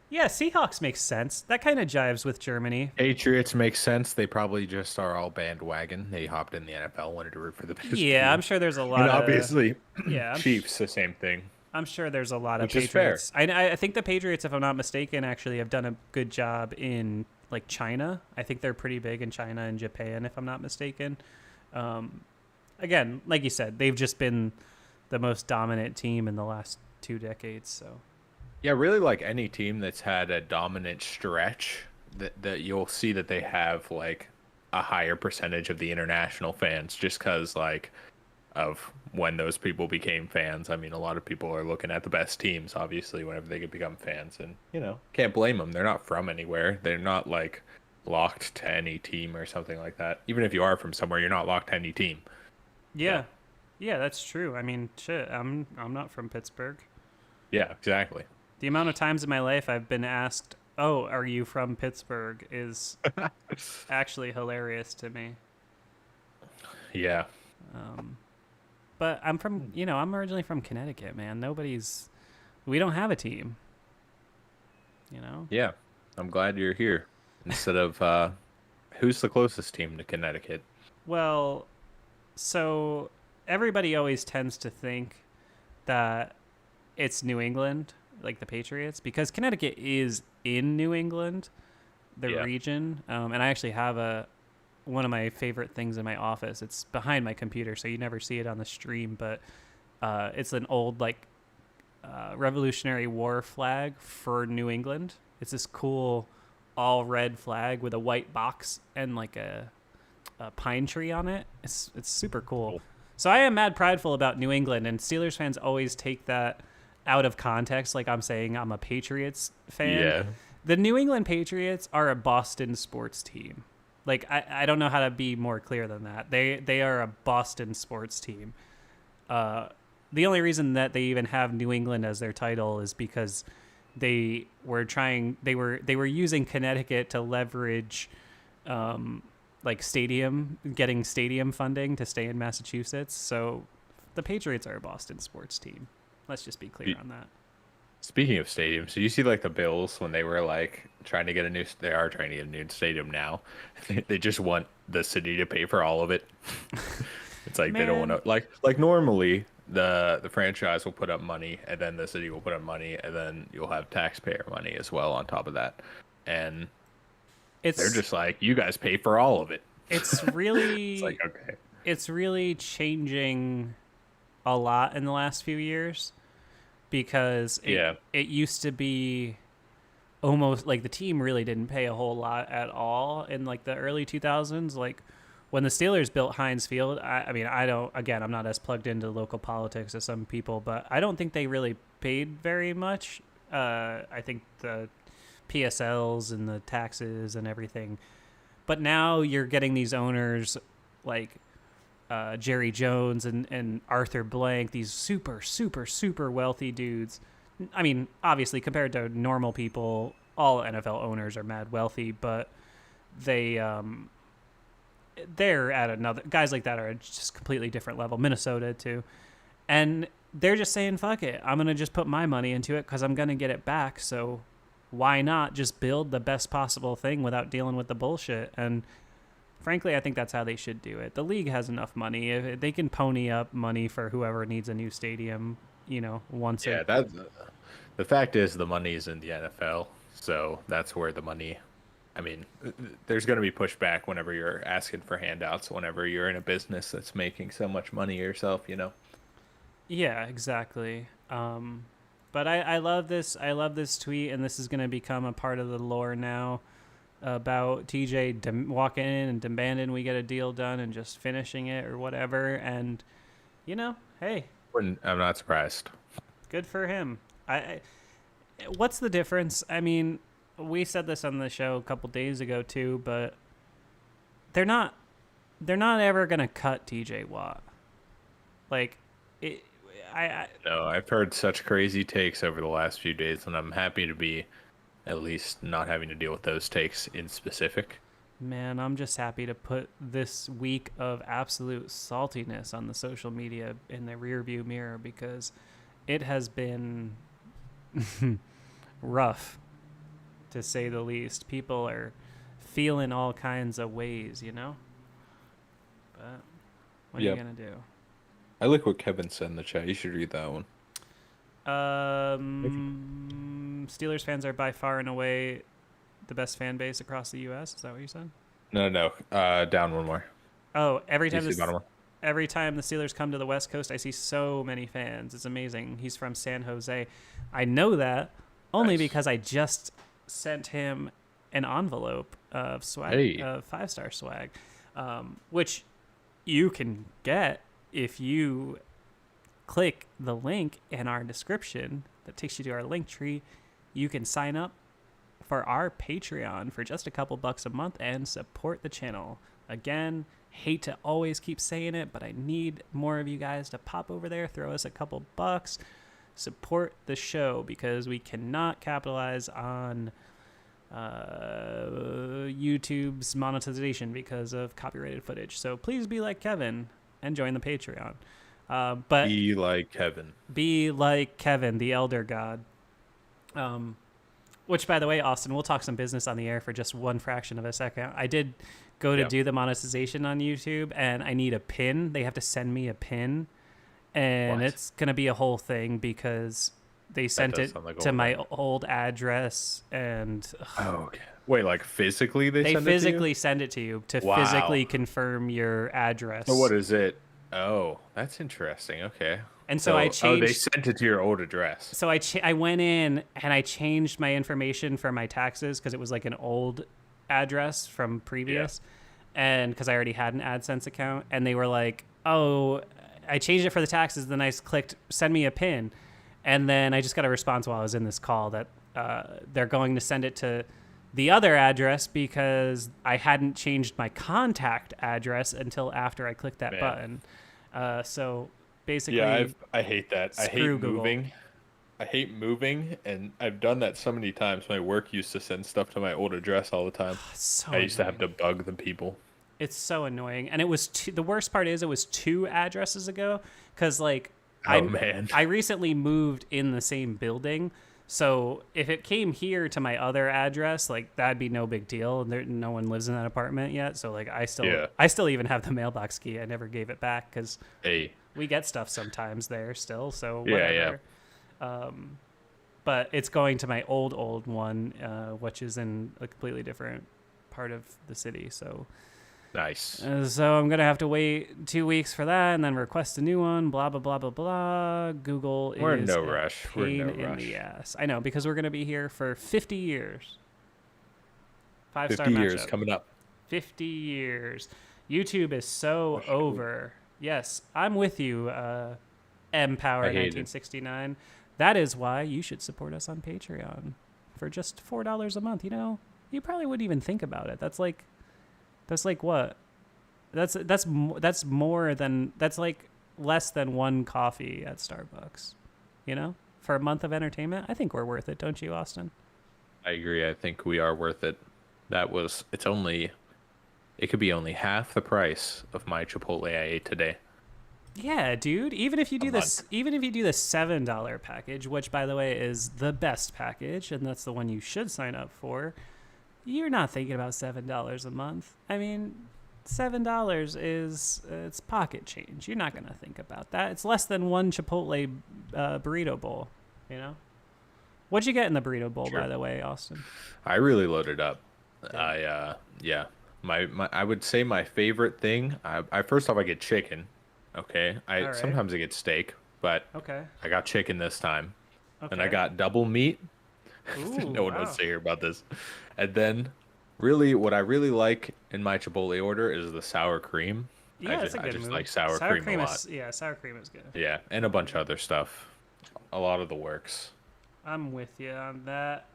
Yeah, Seahawks makes sense. That kind of jives with Germany. Patriots make sense. They probably just are all bandwagon. They hopped in the NFL, wanted to root for the best Yeah, I'm team. sure there's a lot And of obviously, yeah. Chiefs, the same thing, I'm sure there's a lot of which is fair. Patriots. I think the Patriots, if I'm not mistaken, actually have done a good job in like China. I think they're pretty big in China and Japan, if I'm not mistaken. Um, Again, like you said, they've just been the most dominant team in the last 2 decades. So Yeah, really like any team that's had a dominant stretch, that you'll see that they have like a higher percentage of the international fans just because like of when those people became fans. I mean, a lot of people are looking at the best teams, obviously, whenever they could become fans. And, can't blame them. They're not from anywhere. They're not like locked to any team or something like that. Even if you are from somewhere, you're not locked to any team. yeah, yeah, that's true. I mean, shit, I'm not from Pittsburgh. Yeah, exactly. The amount of times in my life I've been asked, "Oh, are you from Pittsburgh?" is actually hilarious to me. Yeah. Um, but I'm originally from Connecticut, man. We don't have a team, you know? Yeah. I'm glad you're here. Instead of, who's the closest team to Connecticut? Well, so everybody always tends to think that it's New England, like the Patriots, because Connecticut is in New England, the Yeah. region. And I actually have one of my favorite things in my office. It's behind my computer, so you never see it on the stream, but it's an old Revolutionary War flag for New England. It's this cool all red flag with a white box and like a pine tree on it. It's super cool. So I am mad prideful about New England, and Steelers fans always take that out of context, like I'm saying I'm a Patriots fan. Yeah. The New England Patriots are a Boston sports team. Like I don't know how to be more clear than that. They are a Boston sports team. The only reason that they even have New England as their title is because they were using Connecticut to leverage getting stadium funding to stay in Massachusetts. So the Patriots are a Boston sports team. Let's just be clear on that. Speaking of stadiums, so you see like the Bills when they were like trying to get they are trying to get a new stadium now. They just want the city to pay for all of it. It's like they don't want Man. to like normally the franchise will put up money and then the city will put up money and then you'll have taxpayer money as well on top of that. And they're just like, you guys pay for all of it. It's really It's like, okay. it's really changing a lot in the last few years because it used to be almost like the team really didn't pay a whole lot at all in like the early 2000s. Like when the Steelers built Heinz Field, I mean, I'm not as plugged into local politics as some people, but I don't think they really paid very much. I think the PSLs and the taxes and everything. But now you're getting these owners like Jerry Jones and Arthur Blank, these super, super, super wealthy dudes. I mean, obviously, compared to normal people, all NFL owners are mad wealthy, but they're at another. Guys like that are at just completely different level. Minnesota too, and they're just saying, "Fuck it, I'm gonna just put my money into it because I'm gonna get it back." So why not just build the best possible thing without dealing with the bullshit? And frankly, I think that's how they should do it. The league has enough money. If they can pony up money for whoever needs a new stadium, once. Yeah, the fact is the money is in the NFL, so that's where the money. I mean, there's going to be pushback whenever you're asking for handouts, whenever you're in a business that's making so much money yourself. Yeah, exactly. But I love this. I love this tweet, and this is going to become a part of the lore now about TJ walking in and demanding we get a deal done and just finishing it or whatever. And, hey, I'm not surprised. good for him. What's the difference? I mean, we said this on the show a couple days ago too, but they're not ever gonna cut TJ Watt. Like, it, I No, I've heard such crazy takes over the last few days, and I'm happy to be at least not having to deal with those takes in specific. man, I'm just happy to put this week of absolute saltiness on the social media in the rearview mirror because it has been rough, to say the least. People are feeling all kinds of ways, you know? But what are you Yep. going to do? I like what Kevin said in the chat. You should read that one. Steelers fans are by far and away the best fan base across the U.S. Is that what you said? No. Down one more. Oh, every time You see bottom one? every time the Steelers come to the West Coast, I see so many fans. It's amazing. He's from San Jose. I know that only Nice. because I just sent him an envelope of swag, Hey. of 5-star swag, which you can get if you click the link in our description that takes you to our link tree. You can sign up for our Patreon for just a couple bucks a month and support the channel. Again, hate to always keep saying it, but I need more of you guys to pop over there, throw us a couple bucks, support the show because we cannot capitalize on YouTube's monetization because of copyrighted footage. So please be like Kevin and join the Patreon. But Be like Kevin. be like Kevin, the elder god. Which, by the way, Austin, we'll talk some business on the air for just one fraction of a second. I did go to Yeah. do the monetization on YouTube, and I need a pin. They have to send me a pin, and What? it's going to be a whole thing because they sent does it sound like a to whole my thing. old address, and Oh, okay. Wait, like physically they send it to you? physically send it to you to Wow. physically confirm your address. So what is it? Oh, that's interesting. Okay. And so I Oh, they changed. sent it to your old address. So I went in and I changed my information for my taxes because it was like an old address from previous, and because I already had an AdSense account, and they were like, "Oh, I changed it for the taxes." Then I clicked "Send me a pin," and then I just got a response while I was in this call that they're going to send it to the other address because I hadn't changed my contact address until after I clicked that Man. button. So basically, Yeah, I hate that. I hate Screw Google. moving. I hate moving, and I've done that so many times. My work used to send stuff to my old address all the time. it's so I used to have annoying. to bug the people. It's so annoying, and it was the worst part is it was 2 addresses ago because like Oh, man. I recently moved in the same building, so if it came here to my other address, like that'd be no big deal. No one lives in that apartment yet, so like I still even have the mailbox key. I never gave it back because Hey, we get stuff sometimes there still. So Yeah, yeah. whatever. But it's going to my old one, which is in a completely different part of the city. So. nice. So I'm gonna have to wait 2 weeks for that, and then request a new one. Blah blah blah blah blah. Google We're in is no a rush. We're in pain no in rush. the ass. I know because we're gonna be here for 50 years. 5-star 50 years matchup. coming up. 50 years. YouTube is so over. Yes, I'm with you. M Power I hate it. 1969. That is why you should support us on Patreon for just $4 a month. You know, you probably wouldn't even think about it. That's like what? That's more than that's like less than one coffee at Starbucks. You know, for a month of entertainment, I think we're worth it, don't you, Austin? I agree. I think we are worth it. It could be only half the price of my Chipotle I ate today. Yeah, dude. Even if you do A this, even if you do the $7 package, which by the way is the best package, and that's the one you should sign up for, you're not thinking about $7 a month. I mean, $7 is it's pocket change. You're not gonna think about that. It's less than one Chipotle burrito bowl. You know. What'd you get in the burrito bowl, Sure. by the way, Austin? I really loaded up. Yeah. My I would say my favorite thing. I first off I get chicken. Okay. All right. Sometimes I get steak, but Okay. I got chicken this time, and I Okay. got double meat. Ooh, No one wow. wants to hear about this. And then, really, what I really like in my Chipotle order is the sour cream. Yeah, it's a I good just move. like sour cream a lot. Sour cream is good. Yeah, and a bunch of other stuff. A lot of the works. I'm with you on that.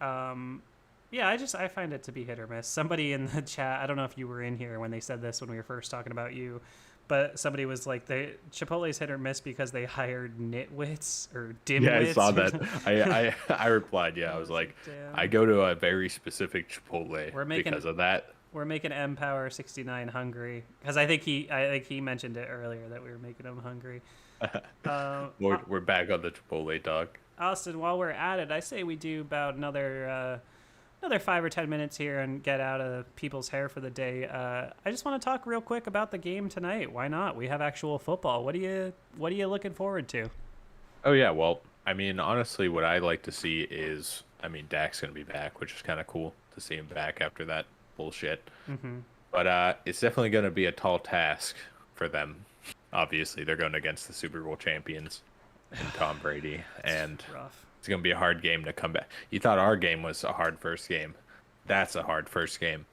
Yeah, I find it to be hit or miss. Somebody in the chat, I don't know if you were in here when they said this when we were first talking about you, but somebody was like, "They Chipotle's hit or miss because they hired nitwits or dimwits." Yeah, I saw or that. something. I replied, yeah. I was like, Damn. I go to a very specific Chipotle We're making- because of that. We're making M Power 69 hungry because I think he mentioned it earlier that we were making him hungry. We're back on the Chipotle talk. Austin, while we're at it, I say we do about another 5 or 10 minutes here and get out of people's hair for the day. I just want to talk real quick about the game tonight. Why not? We have actual football. What are you looking forward to? Oh yeah, well, I mean, honestly, what I like to see is, I mean, Dak's gonna be back, which is kind of cool to see him back after that bullshit. Mm-hmm. But it's definitely gonna be a tall task for them. Obviously, they're going against the Super Bowl champions and Tom Brady, and Rough. it's gonna be a hard game to come back. You thought our game was a hard first game. That's a hard first game.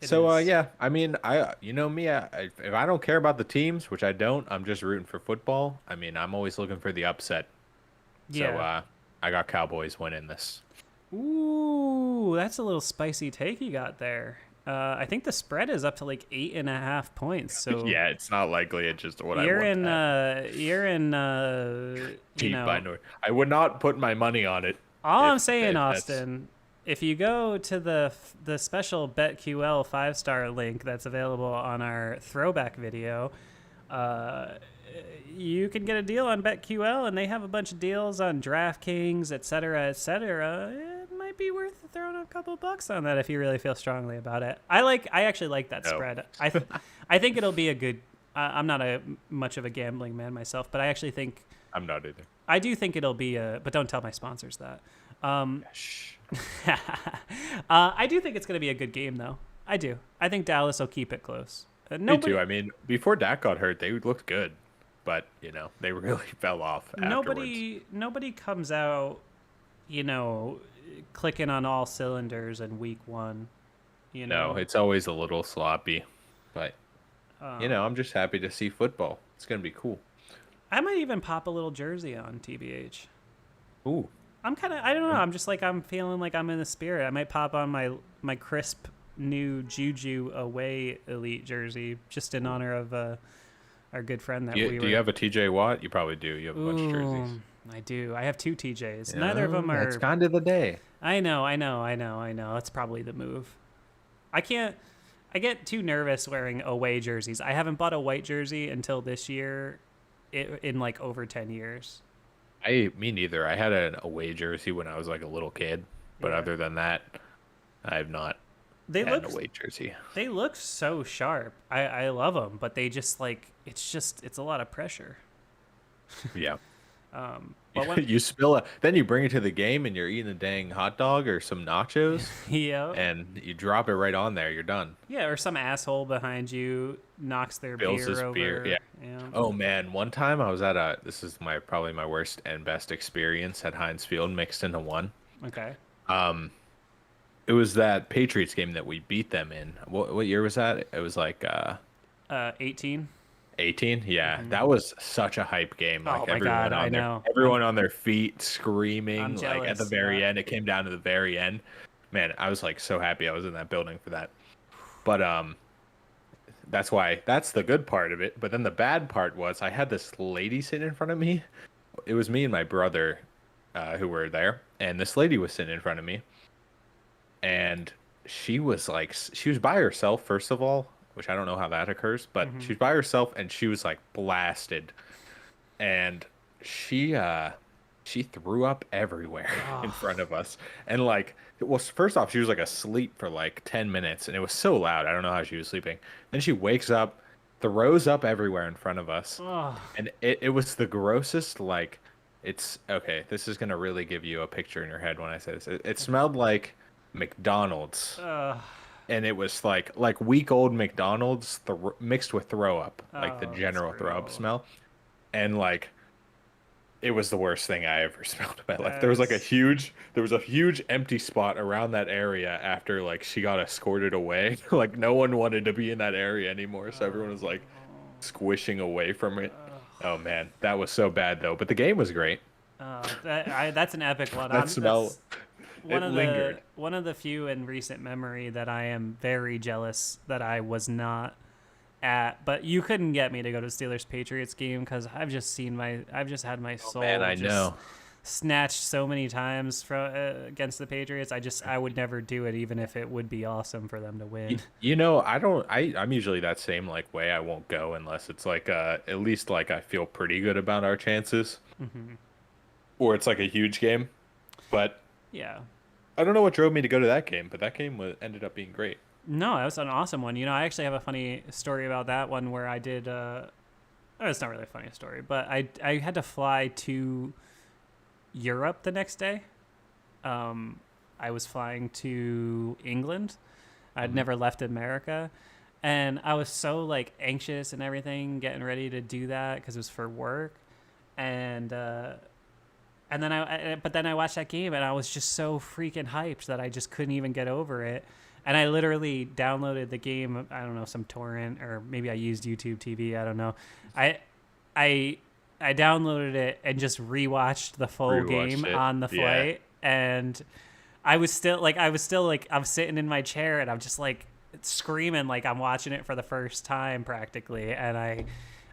It So is. yeah, I mean, you know me, if I don't care about the teams, which I don't, I'm just rooting for football. I mean, I'm always looking for the upset. Yeah. So I got Cowboys winning this. Ooh, that's a little spicy take you got there. I think the spread is up to like 8.5 points. So Yeah, it's not likely. It's just what I you're want. you're in you Cheap know. minority. I would not put my money on it. All I'm if saying, that's- Austin, if you go to the special BetQL 5-star link that's available on our throwback video, you can get a deal on BetQL, and they have a bunch of deals on DraftKings, et cetera, et cetera. It might be worth throwing a couple bucks on that if you really feel strongly about it. I actually like that No. spread. I think it'll be a good. I'm not much of a gambling man myself, but I actually think I'm not either. I do think it'll be a. But don't tell my sponsors that. Shh. I do think it's going to be a good game, though. I do. I think Dallas will keep it close. Me too. I mean, before Dak got hurt, they looked good, but you know they really fell off. Afterwards. Nobody comes out, clicking on all cylinders in week one. No, it's always a little sloppy, but Um, I'm just happy to see football. It's gonna be cool. I might even pop a little jersey on, TBH. Ooh, I don't know. I'm just like, I'm feeling like I'm in the spirit. I might pop on my crisp new Juju away elite jersey just in honor of our good friend that do we you, were. do you have a TJ Watt? You probably do. You have a bunch of jerseys. Ooh, I do. I have 2 TJs. Neither of them are. That's kind of the day. I know. That's probably the move. I get too nervous wearing away jerseys. I haven't bought a white jersey until this year in like over 10 years. Me neither. I had an away jersey when I was like a little kid, but Yeah. other than that, I have not They had look an away jersey. they look so sharp. I love them, but they just like it's a lot of pressure. Yeah. But when, You spill it, then you bring it to the game and you're eating a dang hot dog or some nachos yeah, and you drop it right on there. You're done. yeah, or some asshole behind you knocks their Spills beer his over. beer, yeah. Oh man, one time I was at this is probably my worst and best experience at Heinz Field mixed into one. Okay. It was that Patriots game that we beat them in. What year was that? It was like 18. 18. Yeah, that was such a hype game. Like Oh my God, I know. everyone on their feet screaming. I'm Like at the jealous, very yeah. end, it came down to the very end. Man, I was like so happy I was in that building for that. But that's the good part of it. But then the bad part was I had this lady sitting in front of me. It was me and my brother who were there, and this lady was sitting in front of me, and she was by herself first of all, which I don't know how that occurs, but she was by herself and she was like blasted, and she threw up everywhere in front of us, and like, well, first off, she was like asleep for like 10 minutes and it was so loud. I don't know how she was sleeping. Then she wakes up, throws up everywhere in front of us. Oh, And it was the grossest, like, it's okay. This is gonna really give you a picture in your head when I say this. It smelled like McDonald's, and it was like week old McDonald's mixed with throw up, like the Oh, general that's throw up brutal. smell, and like it was the worst thing I ever smelled in my life. There was a huge empty spot around that area after like she got escorted away. Like no one wanted to be in that area anymore, so everyone was like squishing away from it. Oh man, that was so bad though. But the game was great. that's an epic one. That smell. lingered. one of the few in recent memory that I am very jealous that I was not at. But you couldn't get me to go to Steelers Patriots game because I've just had my soul Man, I just know. snatched so many times from against the Patriots. I would never do it even if it would be awesome for them to win. You know, I'm usually that same like way. I won't go unless it's like at least like I feel pretty good about our chances, or it's like a huge game. But Yeah. I don't know what drove me to go to that game, but that game ended up being great. No, that was an awesome one. You know, I actually have a funny story about that one where I did. It's not really a funny story, but I had to fly to Europe the next day. I was flying to England. I'd never left America, and I was so like anxious and everything, getting ready to do that because it was for work, and then but then I watched that game and I was just so freaking hyped that I just couldn't even get over it. And I literally downloaded the game. I don't know, some torrent, or maybe I used YouTube TV. I don't know. I downloaded it and just rewatched the full game on the flight. And I was still like, I'm sitting in my chair and I'm just like screaming like I'm watching it for the first time practically. And I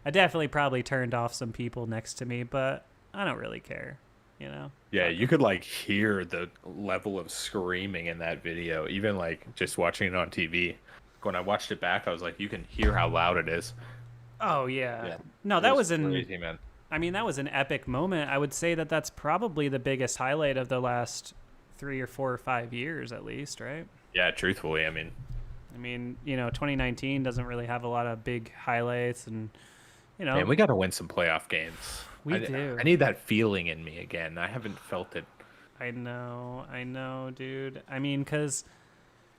definitely probably turned off some people next to me, but I don't really care, you know? Yeah, you could like hear the level of screaming in that video, even like just watching it on TV. When I watched it back, I was like, you can hear how loud it is. Oh yeah. Yeah. No, It that was crazy, man. I mean, that was an epic moment. I would say that that's probably the biggest highlight of the last 3 or 4 or 5 years, at least, right? Yeah, truthfully, I mean, you know, 2019 doesn't really have a lot of big highlights, and you know, man, we got to win some playoff games. We do. I need that feeling in me again. I haven't felt it. I know, dude. I mean, because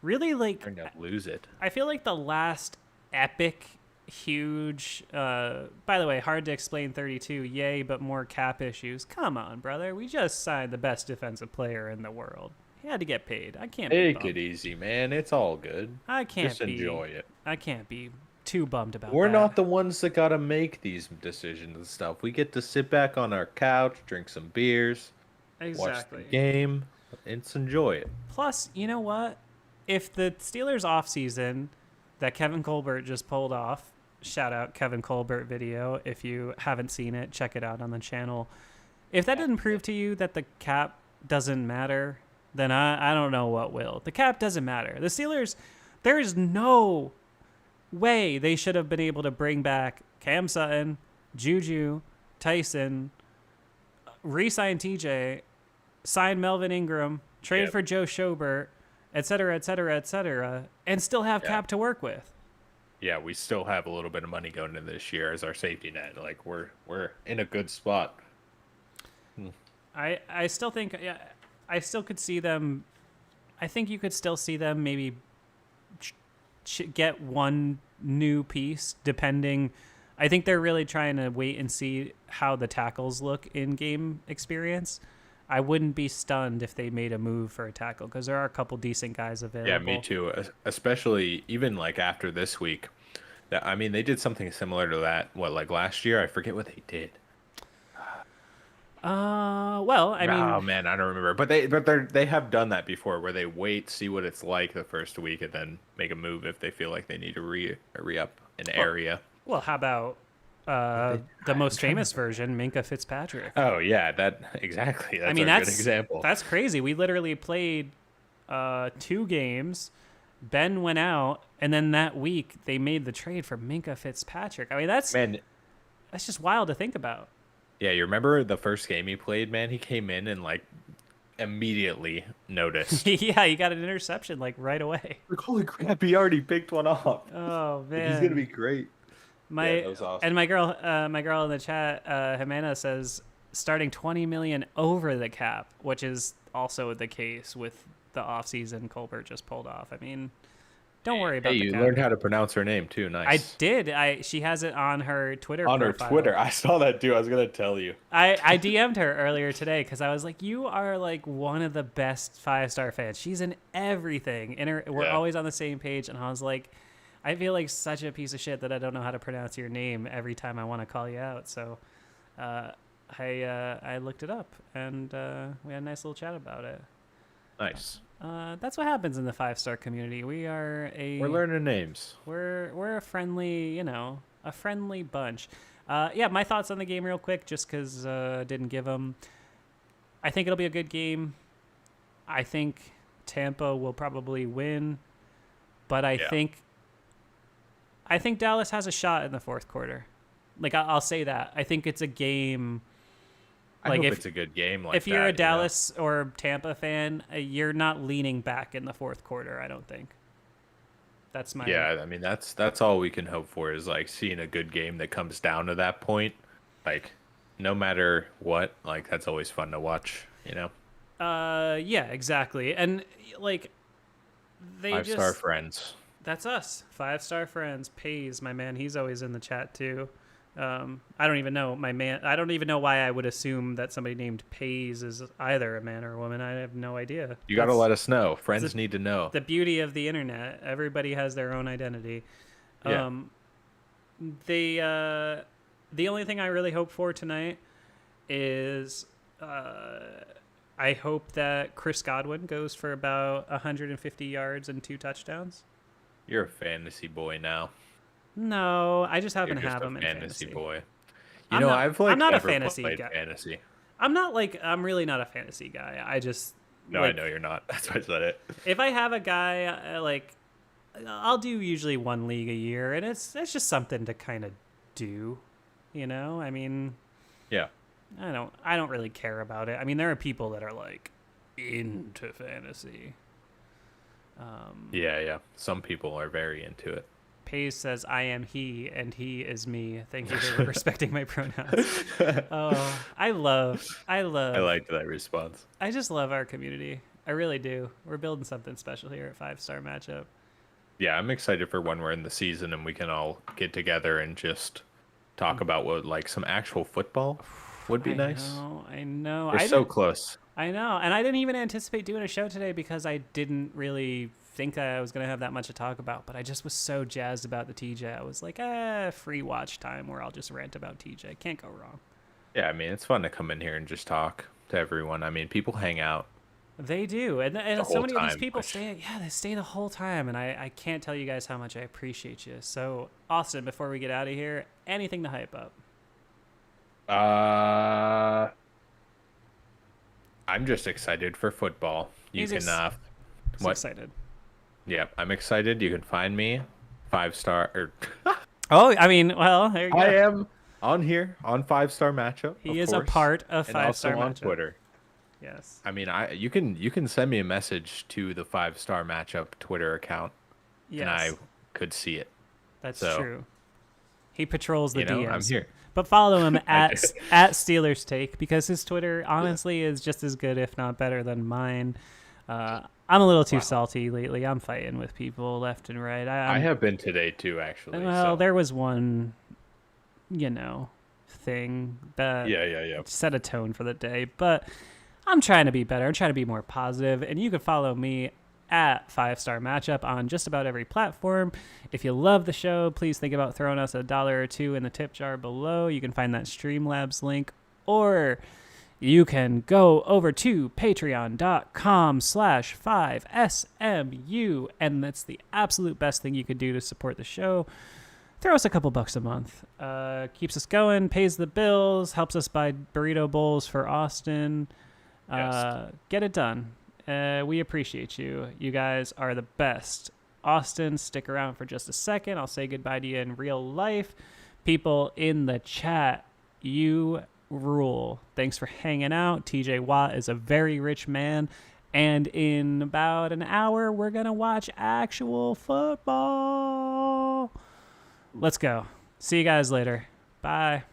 really, like, I'm gonna lose it. I feel like the last epic, huge. By the way, hard to explain 32. Yay, but more cap issues. Come on, brother. We just signed the best defensive player in the world. He had to get paid. I can't. Take it easy, man. It's all good. I can't just enjoy it. I can't be too bummed about We're that. not the ones that gotta make these decisions and stuff. We get to sit back on our couch, drink some beers, watch the game, and enjoy it. Plus, you know what? If the Steelers offseason that Kevin Colbert just pulled off, shout out Kevin Colbert video. If you haven't seen it, check it out on the channel. If that didn't prove to you that the cap doesn't matter, then I don't know what will. The cap doesn't matter. The Steelers, there is no way they should have been able to bring back Cam Sutton, Juju, Tyson, re-sign TJ, sign Melvin Ingram, trade for Joe Schobert, et cetera, and still have cap to work with. Yeah, we still have a little bit of money going into this year as our safety net. Like we're in a good spot. I still think I still could see them. I think you could still see them maybe get one new piece depending. I think they're really trying to wait and see how the tackles look in game experience. I wouldn't be stunned if they made a move for a tackle because there are a couple decent guys available. Yeah, me too. Especially even like after this week. I mean, they did something similar to that. What, like last year? I forget what they did. Well, I mean, oh man, I don't remember. But they have done that before, where they wait, see what it's like the first week, and then make a move if they feel like they need to re up an area. Well, how about the most famous version, Minka Fitzpatrick? Oh yeah, that exactly. That's a good example. That's crazy. We literally played 2 games. Ben went out, and then that week they made the trade for Minka Fitzpatrick. I mean, that's just wild to think about. Yeah, you remember the first game he played, man? He came in and like immediately noticed. Yeah, he got an interception like right away. Like, holy crap, he already picked one off. Oh man, he's gonna be great. That was awesome. And my girl in the chat, Jimena, says starting 20 million over the cap, which is also the case with the offseason Colbert just pulled off. I mean, don't worry about the cap. You learned how to pronounce her name too. Nice. I did. She has it on her Twitter profile. Her Twitter. I saw that too. I was gonna tell you. I DM'd her earlier today because I was like, you are like one of the best 5-star fans. She's in everything. We're always on the same page. And I was like, I feel like such a piece of shit that I don't know how to pronounce your name every time I want to call you out. So I looked it up and we had a nice little chat about it. Nice. That's what happens in the 5-star community. We're learning names. We're a friendly, a friendly bunch. Yeah, my thoughts on the game real quick, just because didn't give them. I think it'll be a good game. I think Tampa will probably win, but I think Dallas has a shot in the fourth quarter. Like I'll say that. I think it's a game. I hope it's a good game. Like if you're that, a Dallas or Tampa fan, you're not leaning back in the fourth quarter. I don't think. That's my. Yeah, I mean that's all we can hope for is like seeing a good game that comes down to that point. Like, no matter what, like that's always fun to watch. Yeah, exactly, and like they 5-star friends. That's us. 5-star friends. Pays, my man. He's always in the chat too. I don't even know I don't even know why I would assume that somebody named Pays is either a man or a woman. I have no idea. You got to let us know. Friends need to know. The beauty of the internet. Everybody has their own identity. Yeah. The only thing I really hope for tonight is I hope that Chris Godwin goes for about 150 yards and 2 touchdowns. You're a fantasy boy now. No, I just happen You're to just have a him in fantasy fantasy. boy. I'm not a never fantasy played guy. fantasy. I'm really not a fantasy guy. I just No, I know you're not. That's why I said it. If I have a guy I'll do usually 1 league a year, and it's just something to kind of do, I mean, yeah. I don't really care about it. I mean, there are people that are like into fantasy. Yeah. Some people are very into it. Pays says, I am he, and he is me. Thank you for respecting my pronouns. Oh, I liked that response. I just love our community. I really do. We're building something special here at 5-star matchup. Yeah, I'm excited for when we're in the season and we can all get together and just talk about what, like, some actual football would be nice. I know. We're so close. I know. And I didn't even anticipate doing a show today because I didn't really think I was going to have that much to talk about, but I just was so jazzed about the TJ. I was like, free watch time where I'll just rant about TJ. Can't go wrong. Yeah, I mean, it's fun to come in here and just talk to everyone. I mean, people hang out. They do. And so many of these people they stay the whole time. And I can't tell you guys how much I appreciate you. So, Austin, before we get out of here, anything to hype up? I'm just excited for football. He's excited. Yeah, I'm excited. You can find me 5-star. Oh, I mean, well, there you go. I am on here on 5-star matchup. He is a part of 5-star matchup. matchup. On Twitter. Yes. I mean, you can send me a message to the 5-star matchup Twitter account, and I could see it. That's true. He patrols the DMs. I'm here. But follow him at Steelers Take because his Twitter honestly is just as good, if not better, than mine. I'm a little too salty lately. I'm fighting with people left and right. I have been today too, actually. Well, there was one, thing that set a tone for the day. But I'm trying to be better. I'm trying to be more positive. And you can follow me at 5-star matchup on just about every platform. If you love the show, please think about throwing us $1 or $2 in the tip jar below. You can find that Streamlabs link, or you can go over to patreon.com/5SMU, and that's the absolute best thing you could do to support the show. Throw us a couple bucks a month. Keeps us going, pays the bills, helps us buy burrito bowls for Austin. Get it done. We appreciate you. You guys are the best. Austin, stick around for just a second. I'll say goodbye to you in real life. People in the chat, you rule. Thanks for hanging out. TJ Watt is a very rich man. And in about an hour, we're going to watch actual football. Let's go. See you guys later. Bye.